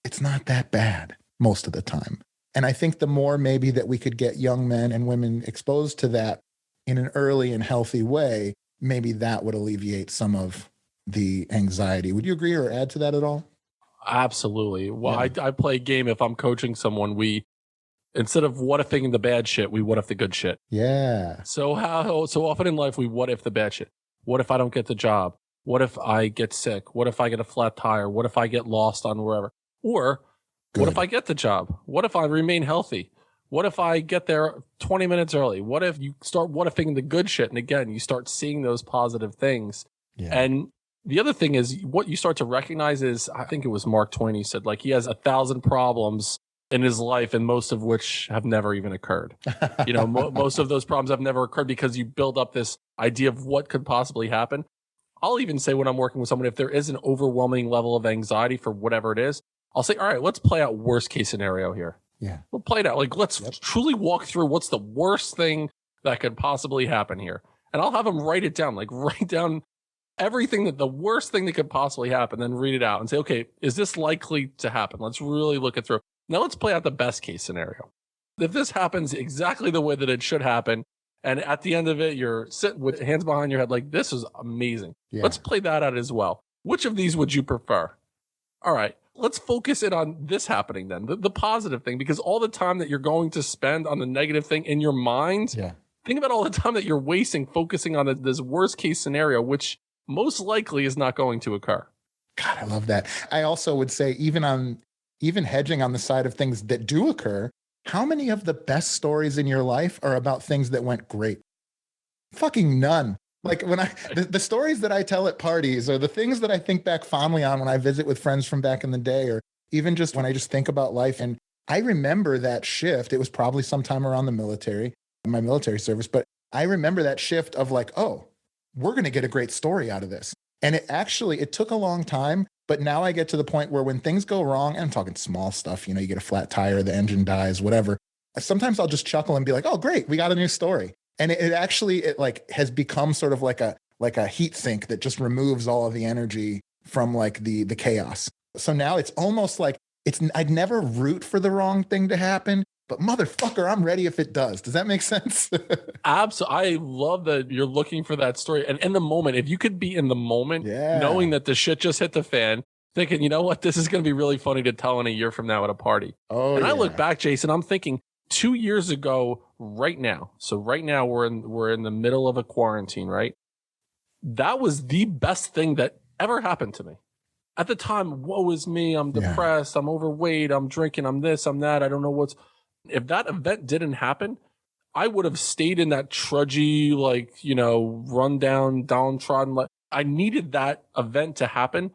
it's not that bad most of the time. And I think the more maybe that we could get young men and women exposed to that in an early and healthy way, maybe that would alleviate some of the anxiety. Would you agree or add to that at all? Absolutely. Well, yeah. I play a game. If I'm coaching someone, instead of what ifing the bad shit, we what if the good shit. Yeah. So often in life, we what if the bad shit. What if I don't get the job? What if I get sick? What if I get a flat tire? What if I get lost on wherever? Or what if I get the job? What if I remain healthy? What if I get there 20 minutes early? What if you start what ifing the good shit? And again, you start seeing those positive things. Yeah. And the other thing is what you start to recognize is, I think it was Mark Twain, he said, like, he has 1,000 problems in his life, and most of which have never even occurred. Most of those problems have never occurred because you build up this idea of what could possibly happen. I'll even say when I'm working with someone, if there is an overwhelming level of anxiety for whatever it is, I'll say, all right, let's play out worst case scenario here. Yeah. We'll play it out. Like, let's truly walk through what's the worst thing that could possibly happen here. And I'll have them write it down, like write down everything that the worst thing that could possibly happen, then read it out and say, okay, is this likely to happen? Let's really look it through. Now let's play out the best case scenario. If this happens exactly the way that it should happen, and at the end of it, you're sitting with hands behind your head like, this is amazing. Yeah. Let's play that out as well. Which of these would you prefer? All right, let's focus in on this happening then, the positive thing, because all the time that you're going to spend on the negative thing in your mind, think about all the time that you're wasting focusing on this worst case scenario, which most likely is not going to occur. God, I love that. I also would say even hedging on the side of things that do occur, how many of the best stories in your life are about things that went great? Fucking none. Like when the stories that I tell at parties or the things that I think back fondly on when I visit with friends from back in the day, or even just when I just think about life. And I remember that shift. It was probably sometime around my military service, but I remember that shift of like, oh, we're going to get a great story out of this. And it took a long time, but now I get to the point where when things go wrong, and I'm talking small stuff, you get a flat tire, the engine dies, whatever. Sometimes I'll just chuckle and be like, oh, great, we got a new story. And it like has become sort of like a heat sink that just removes all of the energy from like the chaos. So now it's almost like I'd never root for the wrong thing to happen, but motherfucker, I'm ready if it does. Does that make sense? Absolutely. I love that you're looking for that story. And in the moment, if you could be in the moment, knowing that the shit just hit the fan, thinking, you know what, this is going to be really funny to tell in a year from now at a party. I look back, Jason, I'm thinking 2 years ago right now. So right now we're in the middle of a quarantine, right? That was the best thing that ever happened to me. At the time, woe is me. I'm depressed. I'm overweight. I'm drinking. I'm this. I'm that. I don't know what's. If that event didn't happen, I would have stayed in that trudgy, run down, downtrodden. I needed that event to happen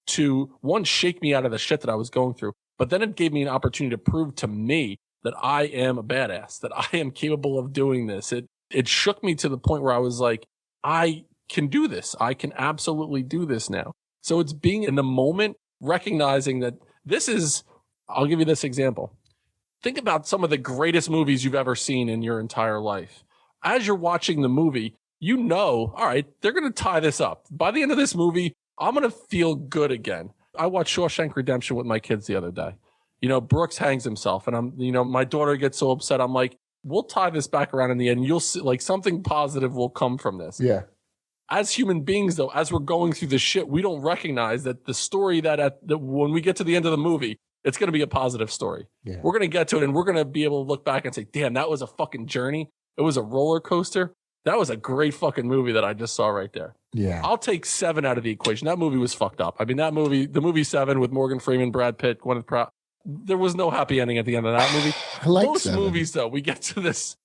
to, one, shake me out of the shit that I was going through. But then it gave me an opportunity to prove to me that I am a badass, that I am capable of doing this. It shook me to the point where I was like, I can do this. I can absolutely do this now. So it's being in the moment, recognizing that I'll give you this example. Think about some of the greatest movies you've ever seen in your entire life. As you're watching the movie, all right, they're going to tie this up. By the end of this movie, I'm going to feel good again. I watched Shawshank Redemption with my kids the other day. You know, Brooks hangs himself and my daughter gets so upset. I'm like, we'll tie this back around in the end. You'll see like something positive will come from this. Yeah. As human beings, though, as we're going through the shit, we don't recognize that the story that when we get to the end of the movie, it's going to be a positive story. Yeah. We're going to get to it and we're going to be able to look back and say, damn, that was a fucking journey. It was a roller coaster. That was a great fucking movie that I just saw right there. Yeah. I'll take 7 out of the equation. That movie was fucked up. I mean, the movie 7 with Morgan Freeman, Brad Pitt, Gwyneth Paltrow, there was no happy ending at the end of that movie. I like Most 7. movies, though, we get to this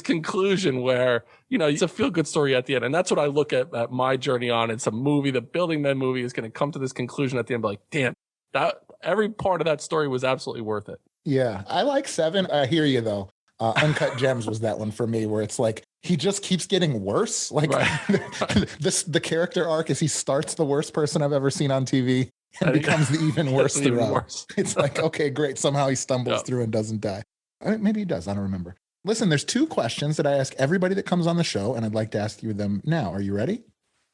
conclusion where, it's a feel-good story at the end. And that's what I look at my journey on. It's a movie, the Building Men movie is going to come to this conclusion at the end, like, damn, that every part of that story was absolutely worth it. Yeah. I like 7. I hear you, though. Uncut Gems was that one for me, where it's like he just keeps getting worse. Like the character arc is he starts the worst person I've ever seen on TV and becomes the even worse throughout. It's like, okay, great. Somehow he stumbles through and doesn't die. Maybe he does. I don't remember. Listen, there's 2 questions that I ask everybody that comes on the show, and I'd like to ask you them now. Are you ready?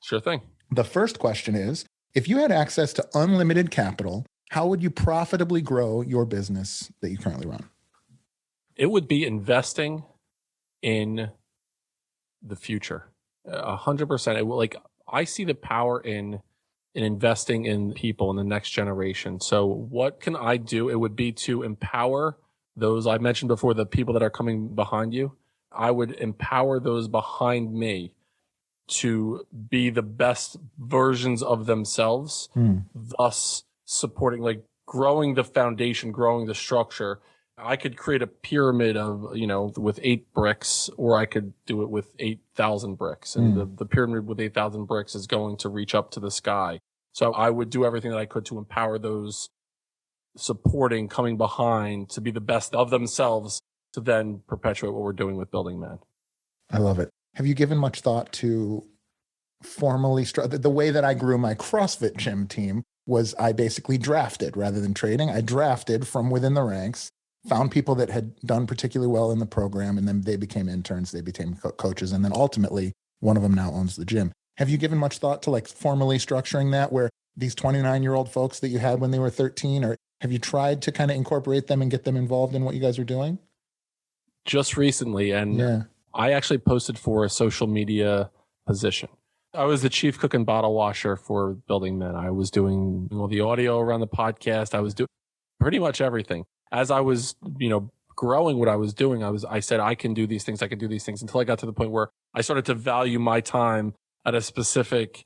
Sure thing. The first question is, if you had access to unlimited capital, how would you profitably grow your business that you currently run? It would be investing in the future. 100%. Like I see the power in investing in people in the next generation. So what can I do? It would be to empower those I mentioned before, the people that are coming behind you. I would empower those behind me to be the best versions of themselves, thus supporting, like growing the foundation, growing the structure. I could create a pyramid of, with 8 bricks, or I could do it with 8,000 bricks. And the pyramid with 8,000 bricks is going to reach up to the sky. So I would do everything that I could to empower those supporting, coming behind, to be the best of themselves, to then perpetuate what we're doing with Building Men. I love it. Have you given much thought to formally the way that I grew my CrossFit gym team was I basically drafted rather than trading. I drafted from within the ranks, found people that had done particularly well in the program, and then they became interns, they became coaches, and then ultimately one of them now owns the gym. Have you given much thought to like formally structuring that, where these 29-year-old folks that you had when they were 13, or have you tried to kind of incorporate them and get them involved in what you guys are doing? Just recently, and I actually posted for a social media position. I was the chief cook and bottle washer for Building Men. I was doing the audio around the podcast. I was doing pretty much everything. As I was, growing what I was doing, I said, I can do these things. I can do these things, until I got to the point where I started to value my time at a specific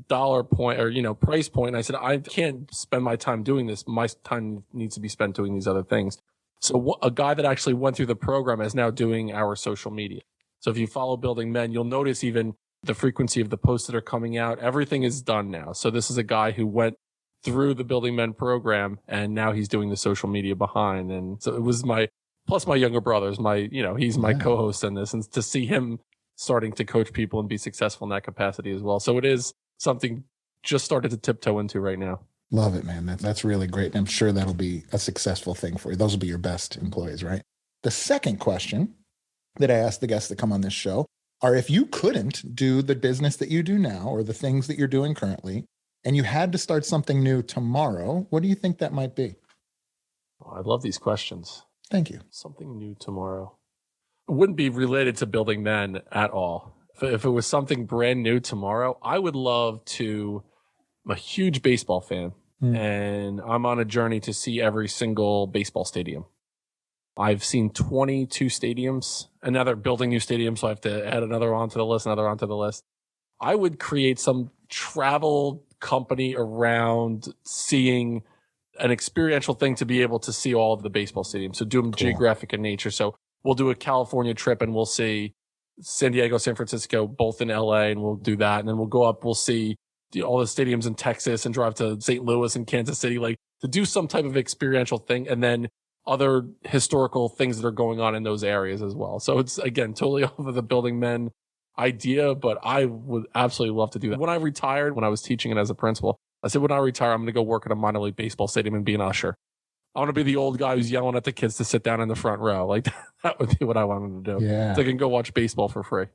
dollar point or, price point. And I said, I can't spend my time doing this. My time needs to be spent doing these other things. So a guy that actually went through the program is now doing our social media. So if you follow Building Men, you'll notice even the frequency of the posts that are coming out. Everything is done now. So this is a guy who went through the Building Men program, and now he's doing the social media behind. And so it was plus my younger brother's he's my co-host in this, and to see him starting to coach people and be successful in that capacity as well. So it is something just started to tiptoe into right now. Love it, man. That's really great. I'm sure that'll be a successful thing for you. Those will be your best employees, right? The second question that I ask the guests that come on this show are, if you couldn't do the business that you do now or the things that you're doing currently, and you had to start something new tomorrow, what do you think that might be? Oh, I love these questions. Thank you. Something new tomorrow. It wouldn't be related to Building Men at all. If it was something brand new tomorrow, I would love to. I'm a huge baseball fan, and I'm on a journey to see every single baseball stadium. I've seen 22 stadiums, and now they're building new stadiums, so I have to add another onto the list. I would create some travel company around seeing an experiential thing to be able to see all of the baseball stadiums. So do them geographic in nature. So we'll do a California trip and we'll see San Diego, San Francisco, both in LA, and we'll do that. And then we'll go up, we'll see all the stadiums in Texas and drive to St. Louis and Kansas City, like to do some type of experiential thing. And then other historical things that are going on in those areas as well. So it's, again, totally off of the Building Men idea, but I would absolutely love to do that. When I retired, when I was teaching it as a principal, I said, when I retire, I'm going to go work at a minor league baseball stadium and be an usher. I want to be the old guy who's yelling at the kids to sit down in the front row. Like that would be what I wanted to do. Yeah. So I can go watch baseball for free.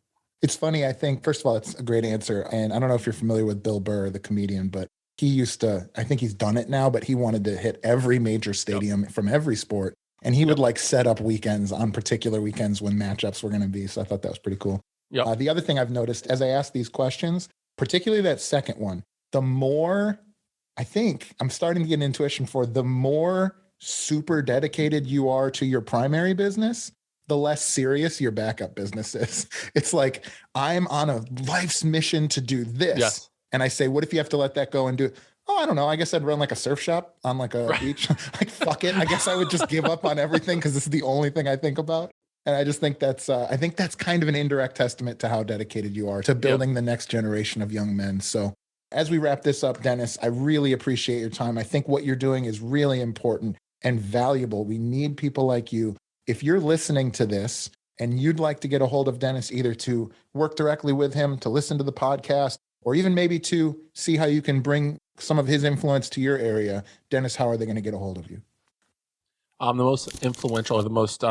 It's funny. I think, first of all, it's a great answer. And I don't know if you're familiar with Bill Burr, the comedian, but he used to, I think he's done it now, but he wanted to hit every major stadium from every sport. And he would like set up weekends on particular weekends when matchups were going to be. So I thought that was pretty cool. The other thing I've noticed as I ask these questions, particularly that second one, the more I think I'm starting to get an intuition for, the more super dedicated you are to your primary business, the less serious your backup business is. It's like, I'm on a life's mission to do this. Yes. And I say, what if you have to let that go and do, oh, I don't know. I guess I'd run like a surf shop on like a beach. Like, fuck it. I guess I would just give up on everything because this is the only thing I think about. And I just think that's kind of an indirect testament to how dedicated you are to building the next generation of young men. So as we wrap this up, Dennis, I really appreciate your time. I think what you're doing is really important and valuable. We need people like you. If you're listening to this and you'd like to get a hold of Dennis, either to work directly with him, to listen to the podcast, or even maybe to see how you can bring some of his influence to your area, Dennis, how are they going to get a hold of you? The most influential, or the most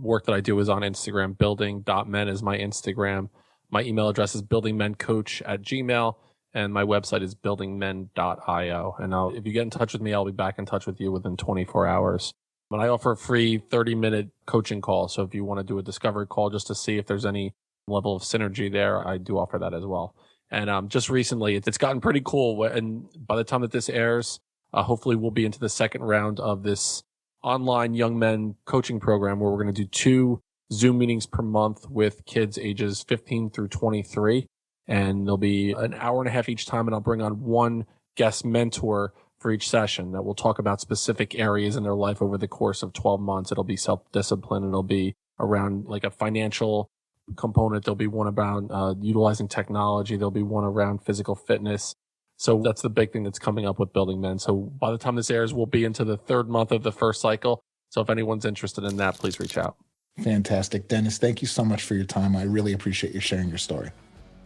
work that I do is on Instagram. Building.men is my Instagram. My email address is buildingmencoach@gmail.com. And my website is buildingmen.io. And if you get in touch with me, I'll be back in touch with you within 24 hours. But I offer a free 30-minute coaching call. So if you want to do a discovery call just to see if there's any level of synergy there, I do offer that as well. And just recently, it's gotten pretty cool. And by the time that this airs, hopefully we'll be into the second round of this online young men coaching program where we're going to do 2 Zoom meetings per month with kids ages 15 through 23. And there'll be an hour and a half each time, and I'll bring on one guest mentor for each session that will talk about specific areas in their life over the course of 12 months. It'll be self-discipline. It'll be around like a financial component. There'll be one about utilizing technology. There'll be one around physical fitness. So that's the big thing that's coming up with Building Men. So by the time this airs, we'll be into the 3rd month of the first cycle. So if anyone's interested in that, please reach out. Fantastic. Dennis, thank you so much for your time. I really appreciate you sharing your story.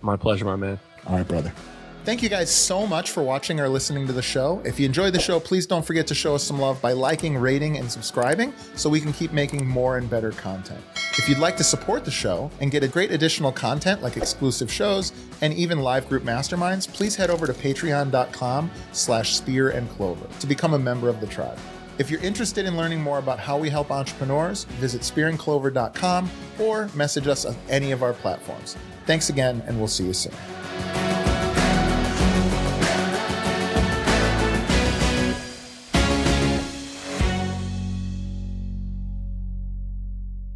My pleasure, my man. All right, brother. Thank you guys so much for watching or listening to the show. If you enjoyed the show, please don't forget to show us some love by liking, rating, and subscribing so we can keep making more and better content. If you'd like to support the show and get a great additional content like exclusive shows and even live group masterminds, please head over to patreon.com/Spear and Clover to become a member of the tribe. If you're interested in learning more about how we help entrepreneurs, visit spearandclover.com or message us on any of our platforms. Thanks again, and we'll see you soon.